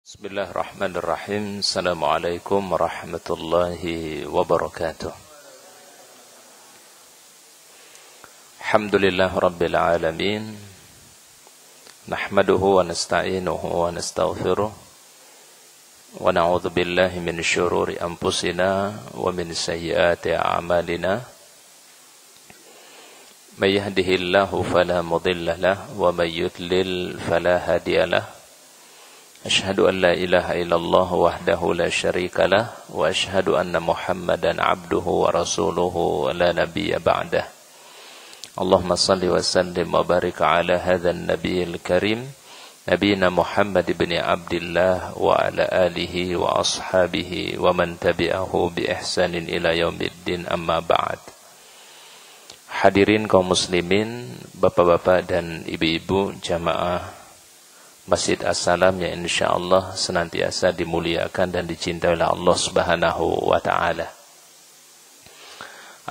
Bismillahirrahmanirrahim. Assalamualaikum warahmatullahi wabarakatuh. Alhamdulillah rabbil alamin. Nahmaduhu wa nasta'inuhu wa nastaghfiruh. Wa na'udzu billahi min syururi anfusina wa min sayyiati a'malina. May yahdihillahu fala mudilla lahu wa may yudlil fala hadiya lahu. Asyhadu an la ilaha illallah wahdahu la syarika lah wa asyhadu anna Muhammadan abduhu wa rasuluhu la nabiyya ba'dah. Allahumma salli wa sallim wa barik ala hadzal nabiyil karim nabiyina Muhammad ibn Abdullah wa ala alihi wa ashabihi wa man tabi'ahu bi ihsanin ila yaumiddin, amma ba'd. Hadirin kaum muslimin, bapak-bapak dan ibu-ibu jamaah Masjid As-Salam yang insyaallah senantiasa dimuliakan dan dicintai oleh Allah Subhanahu wa taala.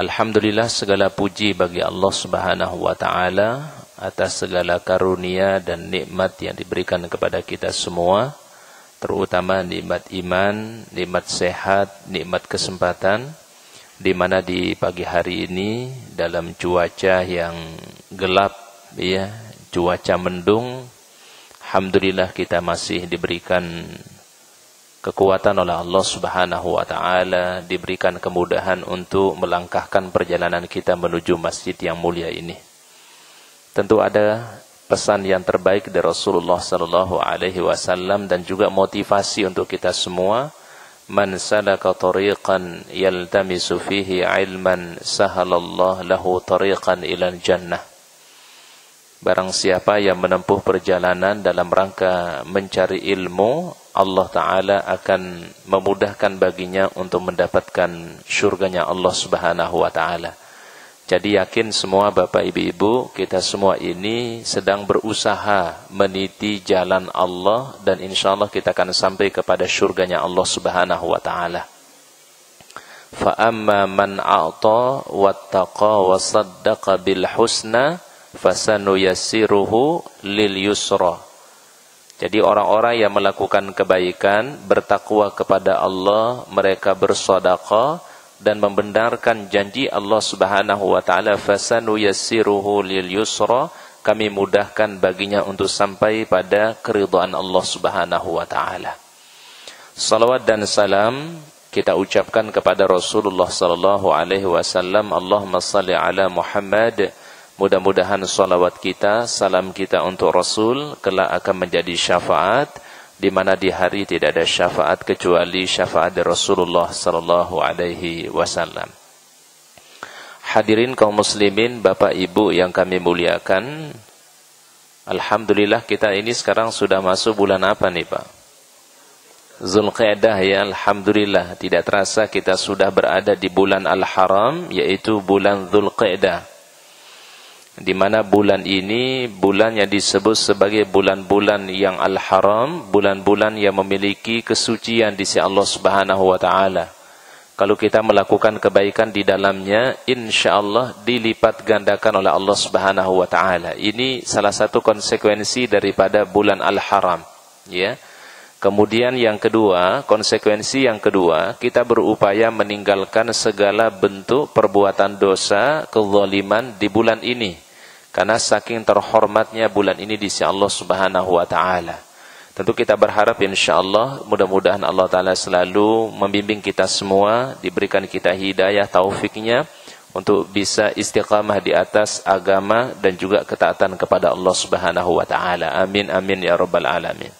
Alhamdulillah, segala puji bagi Allah Subhanahu wa taala atas segala karunia dan nikmat yang diberikan kepada kita semua, terutama nikmat iman, nikmat sehat, nikmat kesempatan, di mana di pagi hari ini dalam cuaca yang gelap ya, cuaca mendung, alhamdulillah kita masih diberikan kekuatan oleh Allah Subhanahu wa taala, diberikan kemudahan untuk melangkahkan perjalanan kita menuju masjid yang mulia ini. Tentu ada pesan yang terbaik dari Rasulullah sallallahu alaihi wasallam dan juga motivasi untuk kita semua. Man salaka tariqan yaltamisu fihi ilman sahalallahu lahu tariqan ilal jannah. Barang siapa yang menempuh perjalanan dalam rangka mencari ilmu, Allah Ta'ala akan memudahkan baginya untuk mendapatkan syurganya Allah Subhanahu wa Ta'ala. Jadi yakin semua bapak ibu-ibu, kita semua ini sedang berusaha meniti jalan Allah, dan insya Allah kita akan sampai kepada syurganya Allah Subhanahu wa Ta'ala. Fa amma man a'ta wattaqa wa saddaqa bil husna fasanu yassiruhu lil yusra. Jadi orang-orang yang melakukan kebaikan, bertakwa kepada Allah, mereka bersedekah dan membenarkan janji Allah Subhanahu wa taala, fasanu yassiruhu lil yusra, kami mudahkan baginya untuk sampai pada keridhaan Allah Subhanahu wa taala. Salawat dan salam kita ucapkan kepada Rasulullah sallallahu alaihi wasallam. Allahumma shalli ala Muhammad. Mudah-mudahan salawat kita, salam kita untuk Rasul kelak akan menjadi syafaat, di mana di hari tidak ada syafaat kecuali syafaat dari Rasulullah sallallahu alaihi wasallam. Hadirin kaum muslimin, bapak ibu yang kami muliakan, alhamdulillah kita ini sekarang sudah masuk bulan apa nih Pak? Zulqa'dah ya, alhamdulillah. Tidak terasa kita sudah berada di bulan Al-Haram, yaitu bulan Zulqa'dah, di mana bulan ini bulan yang disebut sebagai bulan-bulan yang al-haram, bulan-bulan yang memiliki kesucian di sisi Allah Subhanahu wa taala. Kalau kita melakukan kebaikan di dalamnya, insyaallah dilipat gandakan oleh Allah Subhanahu wa taala. Ini salah satu konsekuensi daripada bulan al-haram, ya. Kemudian yang kedua, konsekuensi yang kedua, kita berupaya meninggalkan segala bentuk perbuatan dosa, kezaliman di bulan ini. Karena saking terhormatnya bulan ini di sisi Allah Subhanahu wa taala. Tentu kita berharap insyaallah mudah-mudahan Allah taala selalu membimbing kita semua, diberikan kita hidayah taufiknya untuk bisa istiqamah di atas agama dan juga ketaatan kepada Allah Subhanahu wa taala. Amin amin ya rabbal alamin.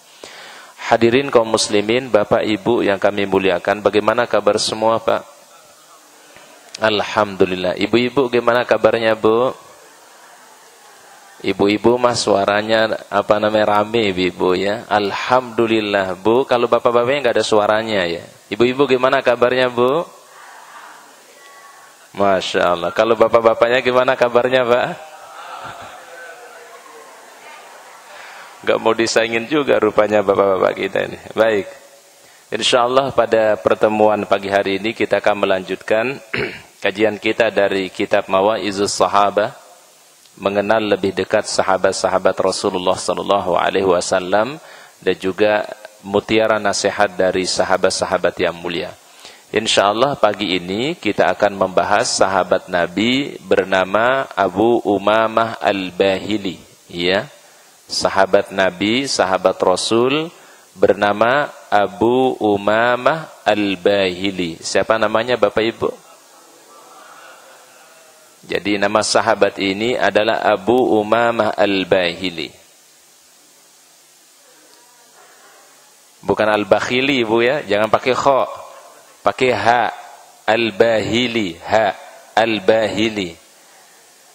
Hadirin kaum muslimin, bapak ibu yang kami muliakan, bagaimana kabar semua Pak? Alhamdulillah. Ibu-ibu gimana kabarnya Bu? Ibu-ibu mas suaranya rame ibu ya. Alhamdulillah Bu. Kalau bapak-bapaknya nggak ada suaranya ya. Ibu-ibu gimana kabarnya Bu? Masya Allah. Kalau bapak-bapaknya gimana kabarnya Pak? Gak mau disaingin juga rupanya bapak-bapak kita ini. Baik. InsyaAllah pada pertemuan pagi hari ini kita akan melanjutkan kajian kita dari kitab Mawa'izus Sahabah, mengenal lebih dekat sahabat-sahabat Rasulullah sallallahu alaihi wasallam, dan juga mutiara nasihat dari sahabat-sahabat yang mulia. Insyaallah pagi ini kita akan membahas sahabat Nabi bernama Abu Umamah Al-Bahili, ya. Sahabat Nabi, sahabat Rasul bernama Abu Umamah Al-Bahili. Siapa namanya Bapak Ibu? Jadi nama sahabat ini adalah Abu Umamah Al-Bahili. Bukan Al-Bakhili Bu ya, jangan pakai kha. Pakai ha. Al-Bahili, ha. Al-Bahili.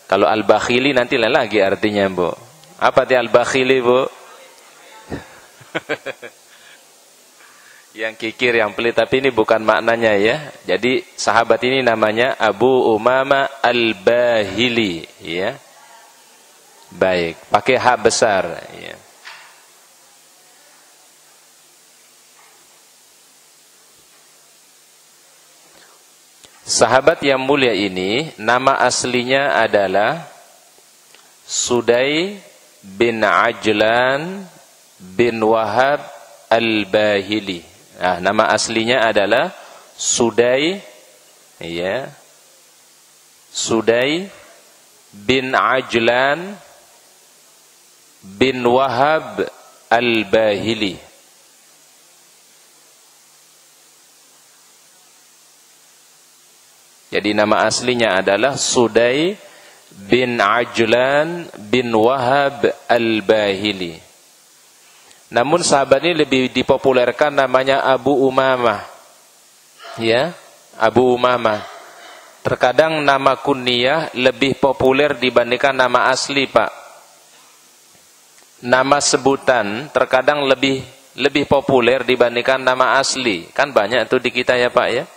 Kalau Al-Bakhili nanti lain lagi artinya Bu. Apa arti Al-Bakhili Bu? Yang kikir, yang pelit, tapi ini bukan maknanya ya. Jadi sahabat ini namanya Abu Umamah Al-Bahili, ya. Baik, pakai ha besar, ya. Sahabat yang mulia ini nama aslinya adalah Sudai bin Ajlan bin Wahab Al-Bahili. Nah, nama aslinya adalah Sudai, ya, Sudai bin Ajlan bin Wahab Al-Bahili. Jadi nama aslinya adalah Sudai bin Ajlan bin Wahab Al-Bahili. Namun sahabat ini lebih dipopulerkan namanya Abu Umamah. Ya, Abu Umamah. Terkadang nama kunyah lebih populer dibandingkan nama asli, Pak. Nama sebutan terkadang lebih populer dibandingkan nama asli. Kan banyak itu di kita ya, Pak ya.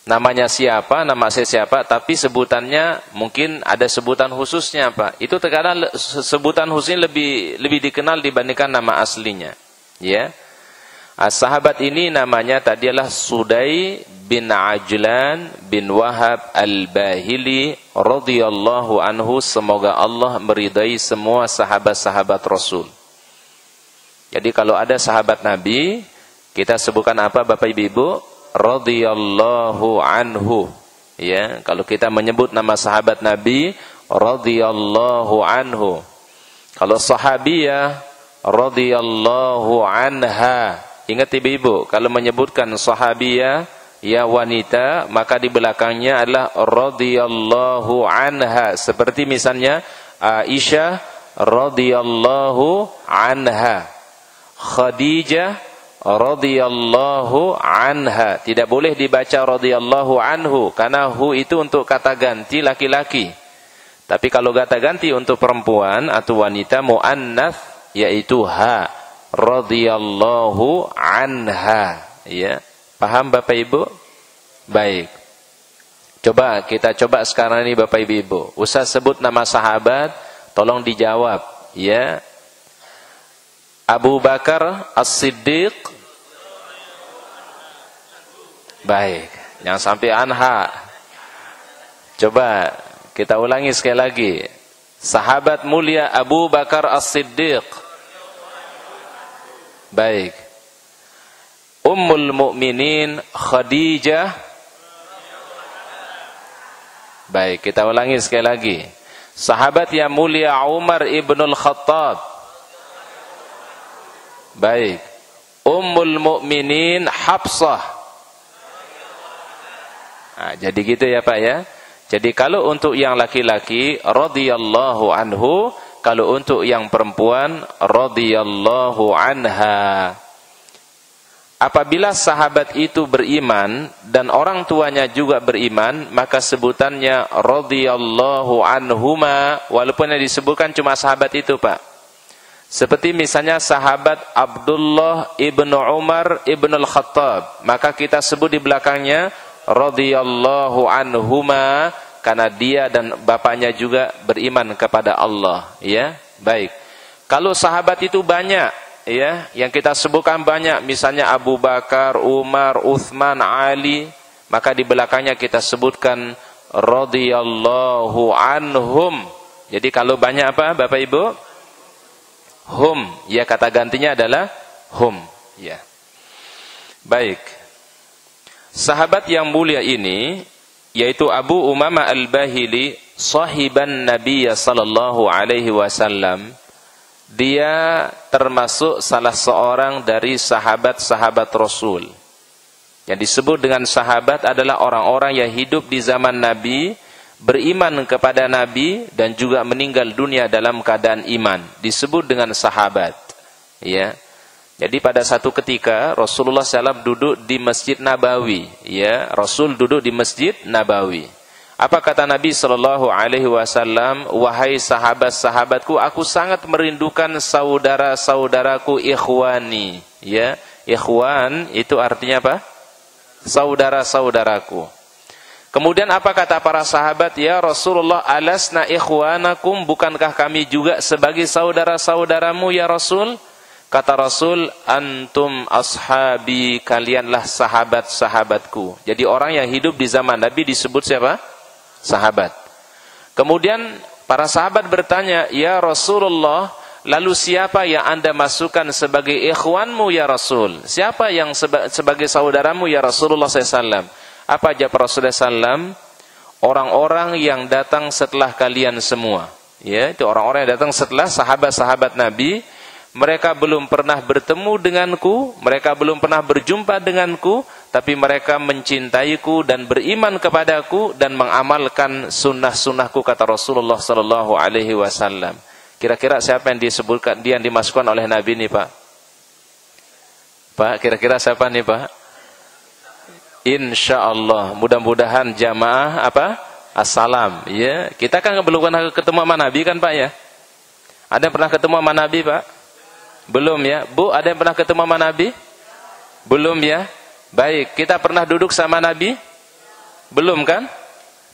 Namanya siapa, nama saya siapa, tapi sebutannya mungkin ada sebutan khususnya, Pak. Itu terkadang sebutan khususnya lebih dikenal dibandingkan nama aslinya. Ya. Sahabat ini namanya tadi adalah Sudai bin Ajlan bin Wahab Al-Bahili radhiyallahu anhu. Semoga Allah meridai semua sahabat-sahabat Rasul. Jadi kalau ada sahabat Nabi, kita sebutkan apa Bapak Ibu? Radhiyallahu anhu, ya. Kalau kita menyebut nama sahabat Nabi, radhiyallahu anhu. Kalau sahabiyah, radhiyallahu anha. Ingat Ibu, kalau menyebutkan sahabiyah, ya wanita, maka di belakangnya adalah radhiyallahu anha. Seperti misalnya Aisyah radhiyallahu anha, Khadijah radhiyallahu anha. Tidak boleh dibaca radhiyallahu anhu karena hu itu untuk kata ganti laki-laki. Tapi kalau kata ganti untuk perempuan atau wanita muannats yaitu ha, radhiyallahu anha, ya. Paham Bapak Ibu? Baik. Kita coba sekarang ini Bapak Ibu. Usah sebut nama sahabat, tolong dijawab, ya. Abu Bakar As-Siddiq. Baik, jangan sampai anha. Coba kita ulangi sekali lagi. Sahabat mulia Abu Bakar As-Siddiq. Baik. Ummul Mukminin Khadijah. Baik, kita ulangi sekali lagi. Sahabat yang mulia Umar ibnul Khattab. Baik. Ummul Mukminin Hafsah. Nah, jadi gitu ya Pak ya. Jadi kalau untuk yang laki-laki radhiyallahu anhu, kalau untuk yang perempuan radhiyallahu anha. Apabila sahabat itu beriman dan orang tuanya juga beriman, maka sebutannya radhiyallahu anhuma, walaupun yang disebutkan cuma sahabat itu Pak. Seperti misalnya sahabat Abdullah ibnu Umar ibnu Al-Khattab, maka kita sebut di belakangnya radhiyallahu anhuma karena dia dan bapaknya juga beriman kepada Allah, ya. Baik. Kalau sahabat itu banyak, ya, yang kita sebutkan banyak, misalnya Abu Bakar, Umar, Uthman, Ali, maka di belakangnya kita sebutkan radhiyallahu anhum. Jadi kalau banyak apa Bapak Ibu? Hum, ya, kata gantinya adalah hum, Ya. Baik. Sahabat yang mulia ini yaitu Abu Umamah Al-Bahili, sahiban Nabi sallallahu alaihi wasallam. Dia termasuk salah seorang dari sahabat-sahabat Rasul. Yang disebut dengan sahabat adalah orang-orang yang hidup di zaman Nabi, beriman kepada Nabi dan juga meninggal dunia dalam keadaan iman. Disebut dengan sahabat. Ya. Jadi pada satu ketika Rasulullah SAW duduk di Masjid Nabawi. Ya, Rasul duduk di Masjid Nabawi. Apa kata Nabi sallallahu alaihi wasallam? Wahai sahabat-sahabatku, aku sangat merindukan saudara-saudaraku, ikhwani. Ya, ikhwan itu artinya apa? Saudara-saudaraku. Kemudian apa kata para sahabat? Ya Rasulullah, alasna ikhwanakum, bukankah kami juga sebagai saudara-saudaramu ya Rasul? Kata Rasul, antum ashabi, kalianlah sahabat-sahabatku. Jadi orang yang hidup di zaman Nabi disebut siapa? Sahabat. Kemudian para sahabat bertanya, ya Rasulullah, lalu siapa yang Anda masukkan sebagai ikhwanmu ya Rasul? Siapa yang sebagai saudaramu ya Rasulullah SAW? Apa jawab Rasulullah SAW? Orang-orang yang datang setelah kalian semua. Ya, itu orang-orang yang datang setelah sahabat-sahabat Nabi. Mereka belum pernah bertemu denganku, mereka belum pernah berjumpa denganku, tapi mereka mencintaiku dan beriman kepadaku dan mengamalkan sunnah-sunnahku, kata Rasulullah sallallahu alaihi wasallam. Kira-kira siapa yang disebutkan, dia yang dimasukkan oleh Nabi ini, Pak? Pak, kira-kira siapa nih, Pak? Insyaallah, mudah-mudahan jamaah apa? Assalam, ya. Kita kan belum pernah ketemu sama Nabi kan, Pak ya? Ada yang pernah ketemu sama Nabi, Pak? Belum ya? Bu, ada yang pernah ketemu sama Nabi? Belum ya? Baik, kita pernah duduk sama Nabi? Belum kan?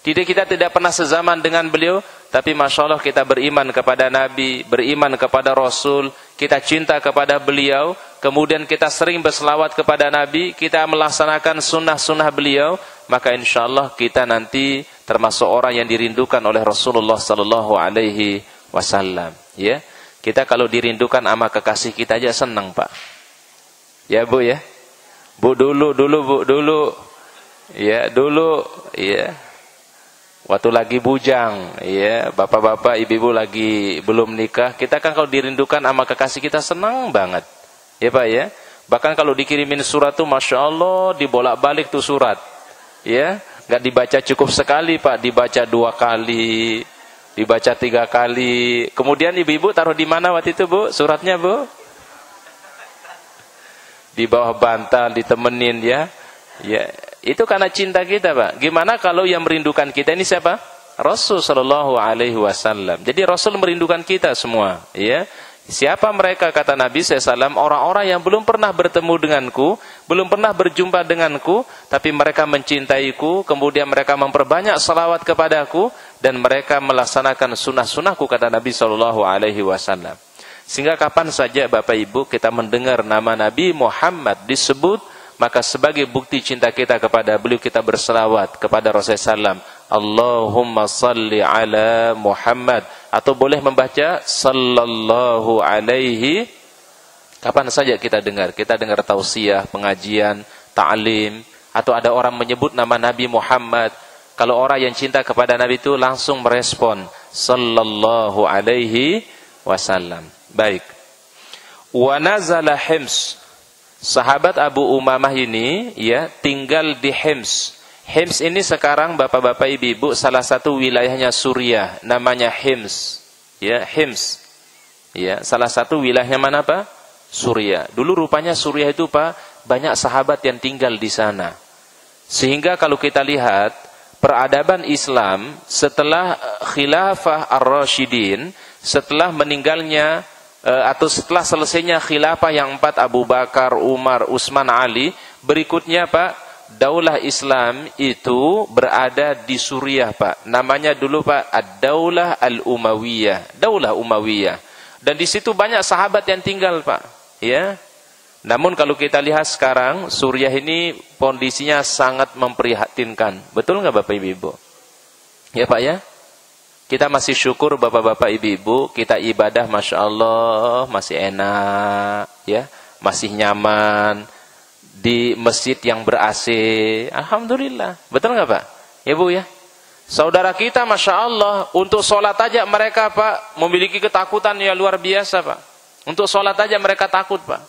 Kita tidak pernah sezaman dengan beliau, tapi Masya Allah kita beriman kepada Nabi, beriman kepada Rasul, kita cinta kepada beliau, kemudian kita sering berselawat kepada Nabi, kita melaksanakan sunnah-sunnah beliau, maka insya Allah kita nanti termasuk orang yang dirindukan oleh Rasulullah sallallahu alaihi wasallam. Ya. Kita kalau dirindukan sama kekasih kita aja senang, Pak. Ya, Bu ya. Bu dulu Bu. Ya, dulu ya. Waktu lagi bujang, ya, bapak-bapak, ibu-ibu lagi belum nikah, kita kan kalau dirindukan sama kekasih kita senang banget. Ya, Pak ya. Bahkan kalau dikirimin surat tuh Masya Allah dibolak-balik tuh surat. Ya, enggak dibaca cukup sekali, Pak, dibaca 2 kali. Dibaca 3 kali. Kemudian ibu-ibu taruh di mana waktu itu, Bu? Suratnya, Bu? Di bawah bantal, ditemenin ya. Ya, itu karena cinta kita, Pak. Gimana kalau yang merindukan kita ini siapa? Rasul sallallahu alaihi wasallam. Jadi Rasul merindukan kita semua, ya. Siapa mereka, kata Nabi SAW? Orang-orang yang belum pernah bertemu denganku, belum pernah berjumpa denganku, tapi mereka mencintaiku, kemudian mereka memperbanyak salawat kepadaku, dan mereka melaksanakan sunnah-sunnahku, kata Nabi SAW. Sehingga kapan saja Bapak Ibu kita mendengar nama Nabi Muhammad disebut, maka sebagai bukti cinta kita kepada beliau, kita berselawat kepada Rasulullah SAW. Allahumma salli ala Muhammad. Atau boleh membaca sallallahu alaihi. Kapan saja kita dengar tausiah, pengajian, ta'lim, atau ada orang menyebut nama Nabi Muhammad. Kalau orang yang cinta kepada Nabi itu langsung merespon sallallahu alaihi wasallam. Baik. Wa nazala Hims. Sahabat Abu Umamah ini ya tinggal di Hims. Hims ini sekarang bapak-bapak ibu-ibu salah satu wilayahnya Suriah, namanya Hims. Ya, Hims. Ya, salah satu wilayahnya mana, Pak? Suriah. Dulu rupanya Suriah itu, Pak, banyak sahabat yang tinggal di sana. Sehingga kalau kita lihat peradaban Islam setelah Khilafah Ar-Rasyidin, setelah meninggalnya atau setelah selesainya khilafah yang 4 Abu Bakar, Umar, Utsman, Ali, berikutnya, Pak, Daulah Islam itu berada di Suriah, Pak. Namanya dulu, Pak, Ad-Daulah Al-Umayyah, Daulah Umayyah. Dan di situ banyak sahabat yang tinggal, Pak. Ya. Namun kalau kita lihat sekarang, Suriah ini kondisinya sangat memprihatinkan. Betul nggak, Bapak Ibu? Ya, Pak ya. Kita masih syukur, Bapak-bapak Ibu-ibu, kita ibadah Masya Allah masih enak, ya. masih nyaman, di masjid yang ber-AC. Alhamdulillah. Betul nggak Pak? Ya Bu ya. Saudara kita Masya Allah, untuk sholat aja mereka Pak, memiliki ketakutan yang luar biasa Pak. Untuk sholat aja mereka takut Pak.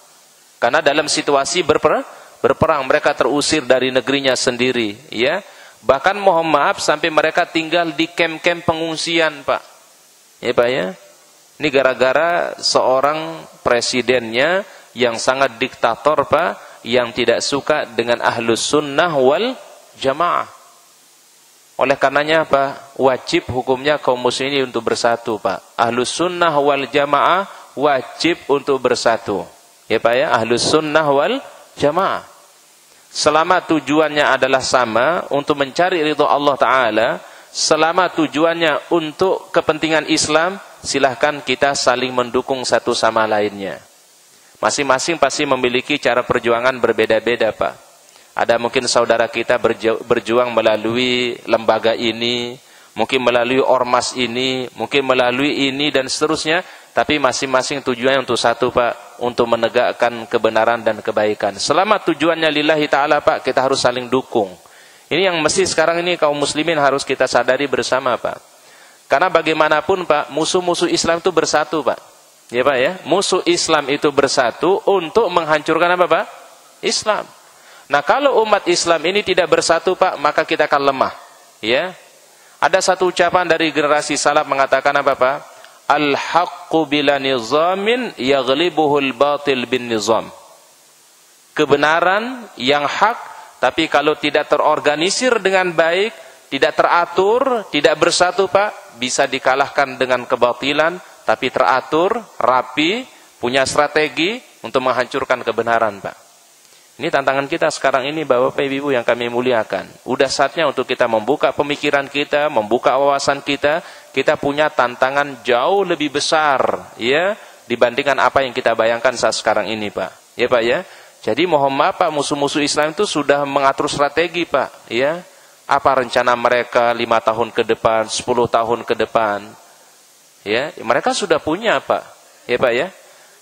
Karena dalam situasi berperang, mereka terusir dari negerinya sendiri. Ya. Bahkan mohon maaf sampai mereka tinggal di kem-kem pengungsian Pak. Ya Pak ya. Ini gara-gara seorang presidennya yang sangat diktator Pak, yang tidak suka dengan ahlus sunnah wal jamaah. Oleh karenanya Pak, wajib hukumnya kaum muslimin untuk bersatu Pak. Ahlus sunnah wal jamaah wajib untuk bersatu. Ya Pak ya, ahlus sunnah wal jamaah. Selama tujuannya adalah sama, untuk mencari ridho Allah Ta'ala, selama tujuannya untuk kepentingan Islam, silahkan kita saling mendukung satu sama lainnya. Masing-masing pasti memiliki cara perjuangan berbeda-beda Pak. Ada mungkin saudara kita berjuang melalui lembaga ini, mungkin melalui ormas ini, mungkin melalui ini dan seterusnya, tapi masing-masing tujuannya untuk satu Pak, untuk menegakkan kebenaran dan kebaikan. Selama tujuannya lillahi ta'ala Pak, kita harus saling dukung. Ini yang mesti sekarang ini kaum muslimin harus kita sadari bersama Pak. Karena bagaimanapun Pak, musuh-musuh Islam itu bersatu Pak. Ya Pak ya, musuh Islam itu bersatu untuk menghancurkan apa Pak? Islam. Nah kalau umat Islam ini tidak bersatu Pak, maka kita akan lemah. Ya, ada satu ucapan dari generasi salaf mengatakan apa Pak? Al-haqqu bila nizamin yaghlibuhul batil bin nizam. Kebenaran yang hak, tapi kalau tidak terorganisir dengan baik, tidak teratur, tidak bersatu Pak, bisa dikalahkan dengan kebatilan, tapi teratur, rapi, punya strategi untuk menghancurkan kebenaran Pak. Ini tantangan kita sekarang ini Bapak Ibu yang kami muliakan. Udah saatnya untuk kita membuka pemikiran kita, membuka wawasan kita. Kita punya tantangan jauh lebih besar ya dibandingkan apa yang kita bayangkan saat sekarang ini Pak. Ya Pak ya. Jadi mohon maaf Pak, musuh-musuh Islam itu sudah mengatur strategi Pak. Ya. Apa rencana mereka 5 tahun ke depan, 10 tahun ke depan. Ya, mereka sudah punya Pak. Ya Pak ya.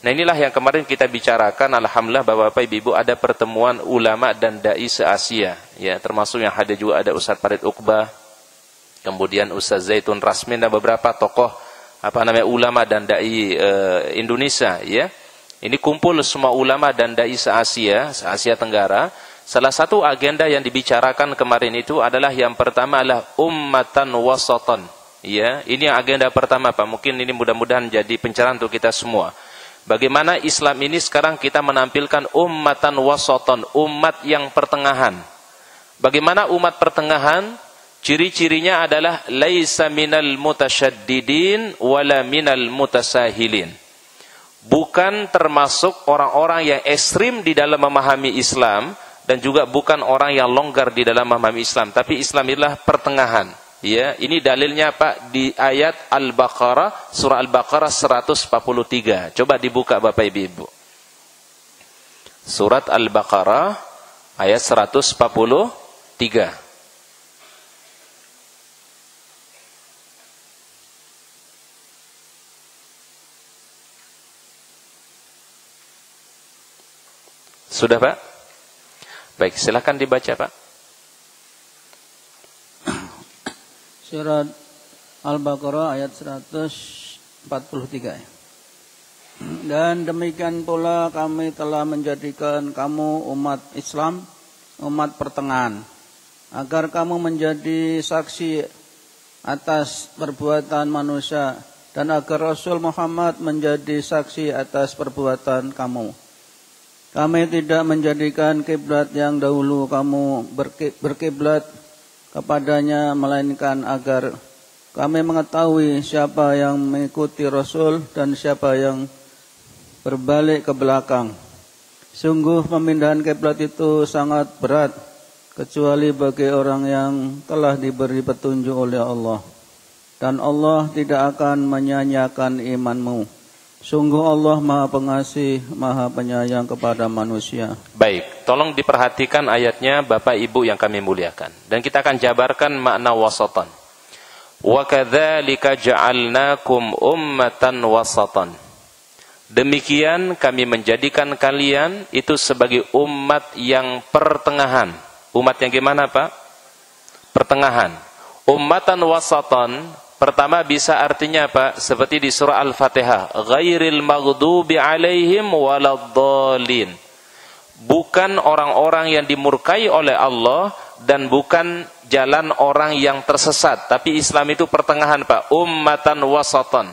Nah inilah yang kemarin kita bicarakan, alhamdulillah Bapak Ibu ada pertemuan ulama dan dai se-Asia, ya termasuk yang hadir juga ada Ustaz Farid Uqbah, kemudian Ustaz Zaitun Rasmin dan beberapa tokoh ulama dan dai Indonesia, ya. Ini kumpul semua ulama dan dai se-Asia Tenggara. Salah satu agenda yang dibicarakan kemarin itu adalah yang pertama adalah ummatan wasatan, ya. Ini agenda pertama Pak. Mungkin ini mudah-mudahan jadi pencerahan untuk kita semua. Bagaimana Islam ini sekarang kita menampilkan ummatan wasatan, umat yang pertengahan. Bagaimana umat pertengahan? Ciri-cirinya adalah laisa minal mutasyaddidin wala minal mutasahilin. Bukan termasuk orang-orang yang ekstrim di dalam memahami Islam dan juga bukan orang yang longgar di dalam memahami Islam, tapi Islam adalah pertengahan. Ya, ini dalilnya Pak di ayat Al-Baqarah, surah Al-Baqarah 143. Coba dibuka Bapak Ibu. Surat Al-Baqarah ayat 143. Sudah Pak? Baik, silakan dibaca Pak. Surat Al-Baqarah ayat 143. Dan demikian pula kami telah menjadikan kamu umat Islam, umat pertengahan, agar kamu menjadi saksi atas perbuatan manusia dan agar Rasul Muhammad menjadi saksi atas perbuatan kamu. Kami tidak menjadikan kiblat yang dahulu kamu berkiblat kepadanya, melainkan agar kami mengetahui siapa yang mengikuti Rasul dan siapa yang berbalik ke belakang. Sungguh pemindahan kiblat itu sangat berat, kecuali bagi orang yang telah diberi petunjuk oleh Allah. Dan Allah tidak akan menyanyiakan imanmu. Sungguh Allah Maha Pengasih, Maha Penyayang kepada manusia. Baik, tolong diperhatikan ayatnya Bapak Ibu yang kami muliakan. Dan kita akan jabarkan makna wasatan. Wa kadzalika ja'alnakum ummatan wasatan. Demikian kami menjadikan kalian itu sebagai umat yang pertengahan. Umat yang gimana, Pak? Pertengahan. Ummatan wasatan, pertama bisa artinya apa? Seperti di surah Al-Fatihah, ghairil maghdubi alaihim waladdallin. Bukan orang-orang yang dimurkai oleh Allah dan bukan jalan orang yang tersesat, tapi Islam itu pertengahan, Pak. Ummatan wasatan.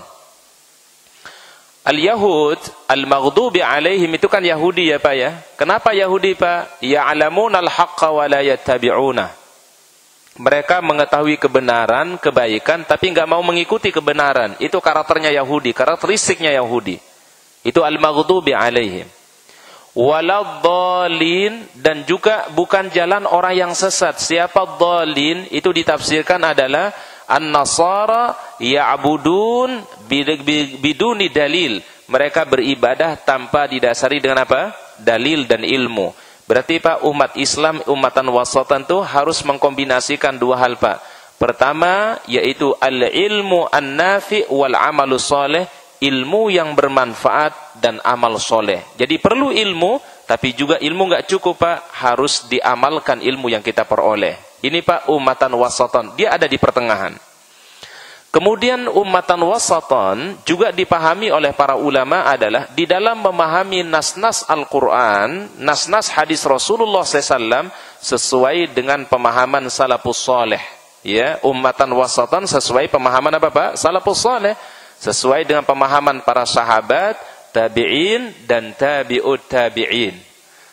Al-Yahud, al-maghdubi alaihim itu kan Yahudi ya Pak ya. Kenapa Yahudi Pak? Ya'lamunal haqqa wa la yattabi'una. Mereka mengetahui kebenaran, kebaikan, tapi enggak mau mengikuti kebenaran. Itu karakternya Yahudi, karakteristiknya Yahudi. Itu al-maghdubi alaihim. Waladdallin, dan juga bukan jalan orang yang sesat. Siapa dhalin? Itu ditafsirkan adalah An-Nasara ya'budun biduni dalil. Mereka beribadah tanpa didasari dengan apa? Dalil dan ilmu. Berarti Pak, umat Islam, umatan wasatan itu harus mengkombinasikan dua hal Pak. Pertama, yaitu al-ilmu an-nafi' wal amalu soleh. Ilmu yang bermanfaat dan amal soleh. Jadi perlu ilmu, tapi juga ilmu nggak cukup Pak. Harus diamalkan ilmu yang kita peroleh. Ini Pak, umatan wasatan, dia ada di pertengahan. Kemudian umatan wasatan juga dipahami oleh para ulama adalah di dalam memahami nas-nas Al-Quran, nas-nas hadis Rasulullah SAW sesuai dengan pemahaman salafus saleh. Ya, umatan wasatan sesuai pemahaman apa Pak? Salafus saleh, sesuai dengan pemahaman para sahabat, tabi'in dan tabi'ut tabi'in.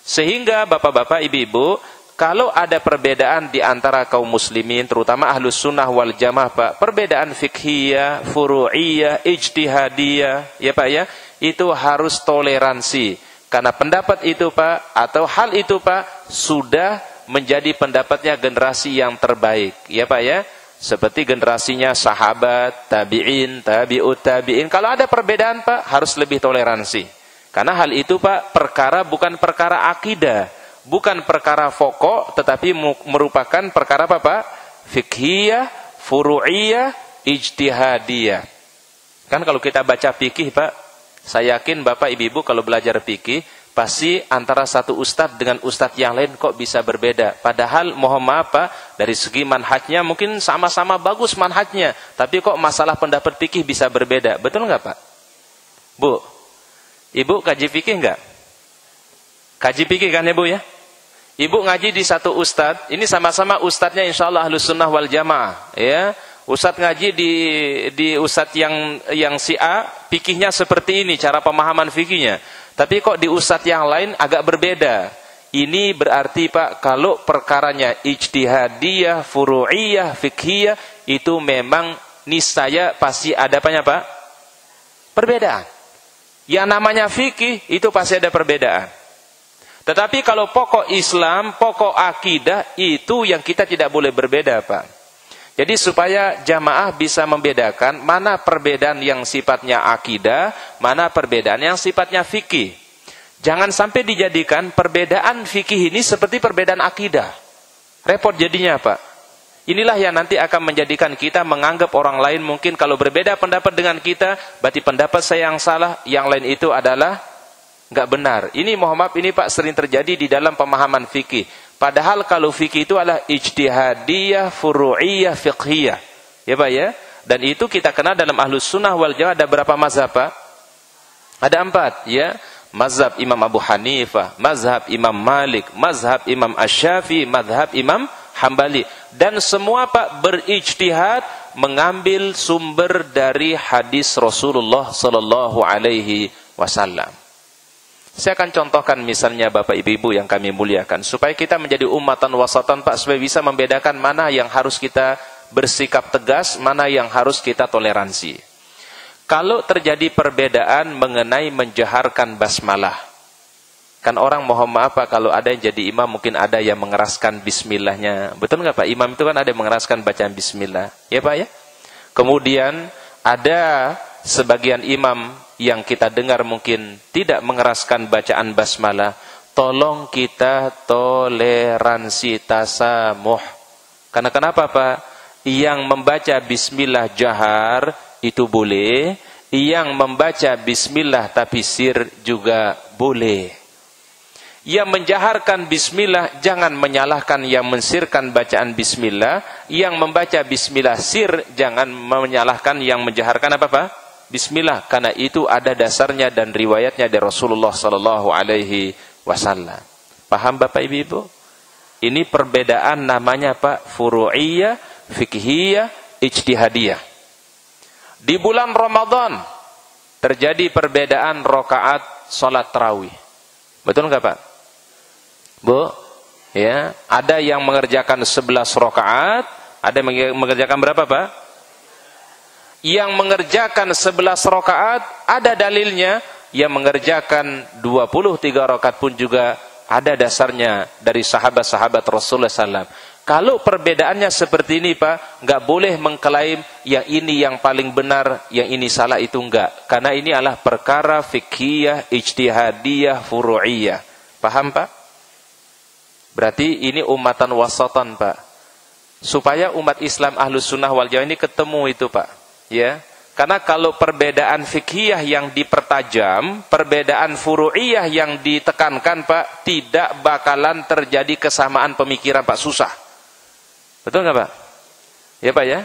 Sehingga bapak-bapak, ibu-ibu, kalau ada perbedaan di antara kaum muslimin, terutama ahlus sunnah wal jamaah Pak, perbedaan fikhiyah, furu'iyah, ijtihadiyah, ya Pak ya, itu harus toleransi. Karena pendapat itu Pak, atau hal itu Pak, sudah menjadi pendapatnya generasi yang terbaik, ya Pak ya. Seperti generasinya sahabat, tabi'in, tabi'ut tabi'in. Kalau ada perbedaan Pak, harus lebih toleransi. Karena hal itu Pak, perkara bukan perkara akidah, bukan perkara pokok, tetapi merupakan perkara apa Pak? Fikhiyah, furu'iyah, ijtihadiyah. Kan kalau kita baca fikih Pak, saya yakin Bapak Ibu kalau belajar fikih, pasti antara satu ustadz dengan ustadz yang lain kok bisa berbeda. Padahal mohon maaf Pak, dari segi manhajnya mungkin sama-sama bagus manhajnya, tapi kok masalah pendapat fikih bisa berbeda. Betul nggak Pak? Bu, Ibu kaji fikih nggak? Kaji fikih kan ya Bu ya? Ibu ngaji di satu ustadz, ini sama-sama ustadznya insya Allah ahlus sunnah wal jamaah, ya. Ustadz ngaji di ustadz yang si A, fikihnya seperti ini, cara pemahaman fikihnya. Tapi kok di ustadz yang lain agak berbeda. Ini berarti Pak, kalau perkaranya ijtihadiyah, furu'iyah, fikhiyah, itu memang niscaya pasti ada apanya Pak? Perbedaan. Yang namanya fikih, itu pasti ada perbedaan. Tetapi kalau pokok Islam, pokok akidah, itu yang kita tidak boleh berbeda Pak. Jadi supaya jamaah bisa membedakan mana perbedaan yang sifatnya akidah, mana perbedaan yang sifatnya fikih. Jangan sampai dijadikan perbedaan fikih ini seperti perbedaan akidah. Repot jadinya Pak. Inilah yang nanti akan menjadikan kita menganggap orang lain mungkin kalau berbeda pendapat dengan kita, berarti pendapat saya yang salah, yang lain itu adalah nggak benar. Ini mohon maaf, ini Pak sering terjadi di dalam pemahaman fikih. Padahal kalau fikih itu adalah ijtihadiyah, furu'iyah, fiqhiyah. Ya Pak ya? Dan itu kita kenal dalam ahlus sunnah wal jamaah ada berapa mazhab Pak? Ada 4 ya. Mazhab Imam Abu Hanifah, mazhab Imam Malik, mazhab Imam Asy-Syafi'i, mazhab Imam Hambali. Dan semua Pak berijtihad mengambil sumber dari hadis Rasulullah sallallahu alaihi wasallam. Saya akan contohkan misalnya Bapak Ibu yang kami muliakan, supaya kita menjadi umatan wasatan Pak, supaya bisa membedakan mana yang harus kita bersikap tegas, mana yang harus kita toleransi. Kalau terjadi perbedaan mengenai menjaharkan basmalah, kan orang mohon maaf Pak, kalau ada yang jadi imam mungkin ada yang mengeraskan bismillahnya. Betul nggak Pak? Imam itu kan ada yang mengeraskan bacaan bismillah, ya Pak ya. Kemudian ada sebagian imam yang kita dengar mungkin tidak mengeraskan bacaan basmalah. Tolong kita toleransi, tasamuh. Karena kenapa Pak? Yang membaca bismillah jahar itu boleh, Yang membaca bismillah tapi sir juga boleh. Yang menjaharkan bismillah jangan menyalahkan yang mensirkan bacaan bismillah. Yang membaca bismillah sir jangan menyalahkan yang menjaharkan apa-apa? Bismillah. Karena itu ada dasarnya dan riwayatnya dari Rasulullah sallallahu alaihi wasallam. Paham Bapak Ibu? Ini perbedaan namanya Pak, furu'iyah, fikhiyah, ijtihadiyah. Di bulan Ramadan terjadi perbedaan rakaat salat tarawih. Betul enggak Pak? Bu, ya, ada yang mengerjakan 11 rakaat, ada yang mengerjakan berapa Pak? Yang mengerjakan 11 rakaat ada dalilnya, yang mengerjakan 23 rakaat pun juga ada dasarnya dari sahabat-sahabat Rasulullah SAW. Kalau perbedaannya seperti ini Pak, nggak boleh mengklaim yang ini yang paling benar, yang ini salah, itu enggak. Karena ini adalah perkara fikhiyah, ijtihadiyah, furu'iyah. Paham Pak? Berarti ini umatan wasatan Pak. Supaya umat Islam Ahlus Sunnah wal Jamaah ini ketemu itu Pak. Ya. Karena kalau perbedaan fikhiyah yang dipertajam, perbedaan furu'iyah yang ditekankan Pak, tidak bakalan terjadi kesamaan pemikiran Pak, susah. Betul nggak Pak? Ya Pak ya.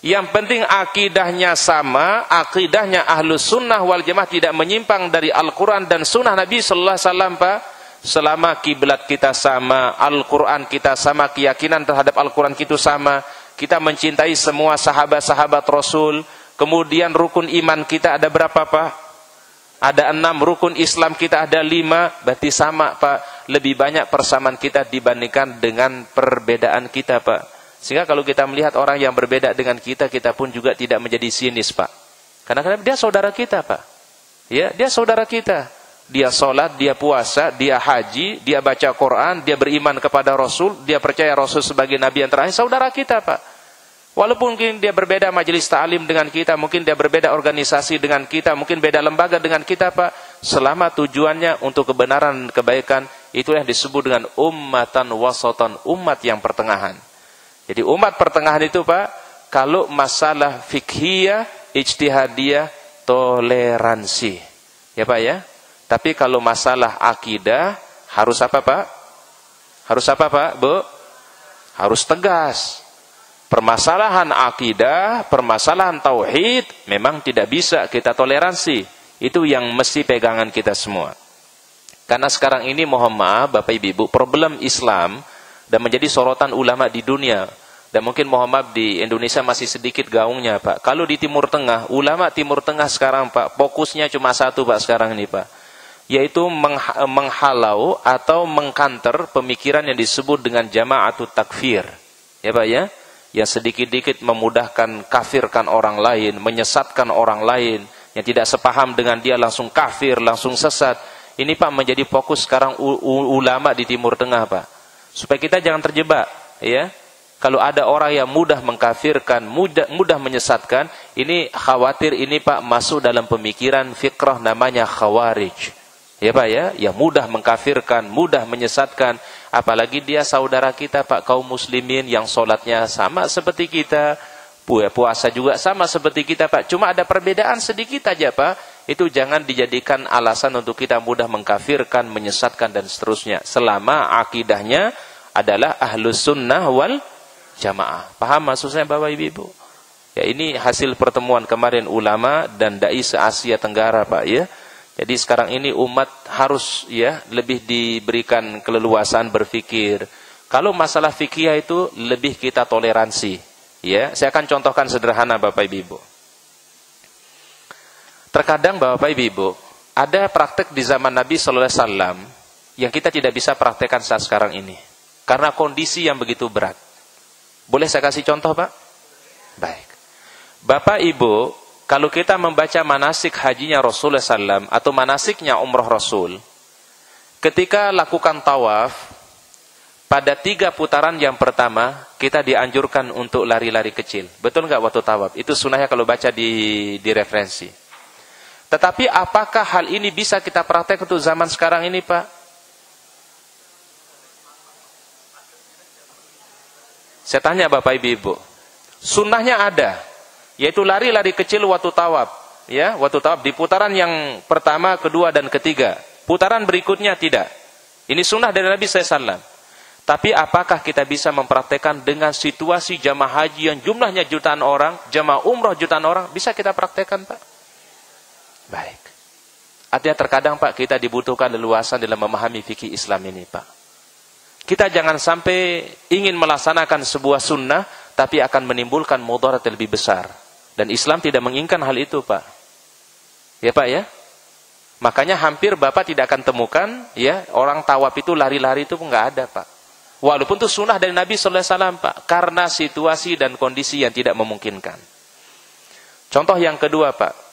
Yang penting akidahnya sama, akidahnya Ahlus Sunnah wal Jamaah tidak menyimpang dari Al-Quran dan Sunnah Nabi Sallallahu Alaihi Wasallam Pak. Selama kiblat kita sama, Al-Quran kita sama, keyakinan terhadap Al-Quran kita sama, kita mencintai semua sahabat-sahabat Rasul, kemudian rukun iman kita ada berapa Pak? Ada 6, rukun Islam kita ada 5, berarti sama Pak. Lebih banyak persamaan kita dibandingkan dengan perbedaan kita Pak. Sehingga kalau kita melihat orang yang berbeda dengan kita, kita pun juga tidak menjadi sinis Pak. Karena dia saudara kita Pak. Ya, dia saudara kita. Dia sholat, dia puasa, dia haji, dia baca Quran, dia beriman kepada Rasul, dia percaya Rasul sebagai Nabi yang terakhir, saudara kita Pak. Walaupun mungkin dia berbeda majelis ta'lim dengan kita, mungkin dia berbeda organisasi dengan kita, mungkin beda lembaga dengan kita Pak. Selama tujuannya untuk kebenaran, kebaikan, itu yang disebut dengan ummatan wasatan, umat yang pertengahan. Jadi umat pertengahan itu Pak, kalau masalah fikhiyah, ijtihadiyah, toleransi. Ya Pak ya? Tapi kalau masalah akidah, harus apa Pak? Harus apa Pak, Bu? Harus tegas. Permasalahan akidah, permasalahan tauhid, memang tidak bisa kita toleransi. Itu yang mesti pegangan kita semua. Karena sekarang ini mohon maaf Bapak Ibu, problem Islam dan menjadi sorotan ulama di dunia. Dan mungkin mohon maaf di Indonesia masih sedikit gaungnya Pak. Kalau di Timur Tengah, ulama Timur Tengah sekarang Pak, fokusnya cuma satu Pak sekarang ini Pak. Yaitu menghalau atau mengkanter pemikiran yang disebut dengan jama'atut takfir. Ya Pak ya? Yang sedikit-sedikit memudahkan kafirkan orang lain, menyesatkan orang lain, yang tidak sepaham dengan dia langsung kafir, langsung sesat. Ini Pak menjadi fokus sekarang ulama di Timur Tengah Pak. Supaya kita jangan terjebak, ya. Kalau ada orang yang mudah mengkafirkan, mudah menyesatkan, ini khawatir ini Pak masuk dalam pemikiran fikrah namanya khawarij. Ya Pak ya, yang mudah mengkafirkan, mudah menyesatkan, apalagi dia saudara kita Pak, kaum muslimin yang sholatnya sama seperti kita, puasa juga sama seperti kita Pak, cuma ada perbedaan sedikit aja Pak, itu jangan dijadikan alasan untuk kita mudah mengkafirkan, menyesatkan dan seterusnya, selama akidahnya adalah Ahlus Sunnah wal Jamaah. Paham maksudnya Bapak Ibu? Ya, ini hasil pertemuan kemarin ulama dan dai se-Asia Tenggara Pak ya. Jadi sekarang ini umat harus ya lebih diberikan keleluasaan berpikir. Kalau masalah fikih itu lebih kita toleransi. Ya, saya akan contohkan sederhana Bapak Ibu. Terkadang Bapak Ibu, ada praktek di zaman Nabi Sallallahu Alaihi Wasallam yang kita tidak bisa praktekkan saat sekarang ini. Karena kondisi yang begitu berat. Boleh saya kasih contoh Pak? Baik. Bapak Ibu, kalau kita membaca manasik hajinya Rasulullah SAW atau manasiknya umrah Rasul, ketika lakukan tawaf, pada 3 putaran yang pertama, kita dianjurkan untuk lari-lari kecil. Betul nggak waktu tawaf? Itu sunnahnya kalau baca di referensi. Tetapi apakah hal ini bisa kita praktek untuk zaman sekarang ini Pak? Saya tanya Bapak Ibu, sunnahnya ada. Yaitu lari-lari kecil waktu tawaf. ya, waktu tawaf di putaran yang pertama, kedua dan ketiga. Putaran berikutnya tidak. Ini sunnah dari Nabi SAW. Tapi apakah kita bisa mempraktekkan dengan situasi jamaah haji yang jumlahnya jutaan orang, jamaah umroh jutaan orang? Bisa kita praktekkan, Pak? Baik. Artinya terkadang, Pak, kita dibutuhkan leluasan dalam memahami fikih Islam ini, Pak. Kita jangan sampai ingin melaksanakan sebuah sunnah, tapi akan menimbulkan mudarat yang lebih besar. Dan Islam tidak menginginkan hal itu, Pak. Ya, Pak, ya? Makanya hampir Bapak tidak akan temukan, ya, orang tawaf itu lari-lari itu nggak ada, Pak. Walaupun itu sunnah dari Nabi SAW, Pak. Karena situasi dan kondisi yang tidak memungkinkan. Contoh yang kedua, Pak.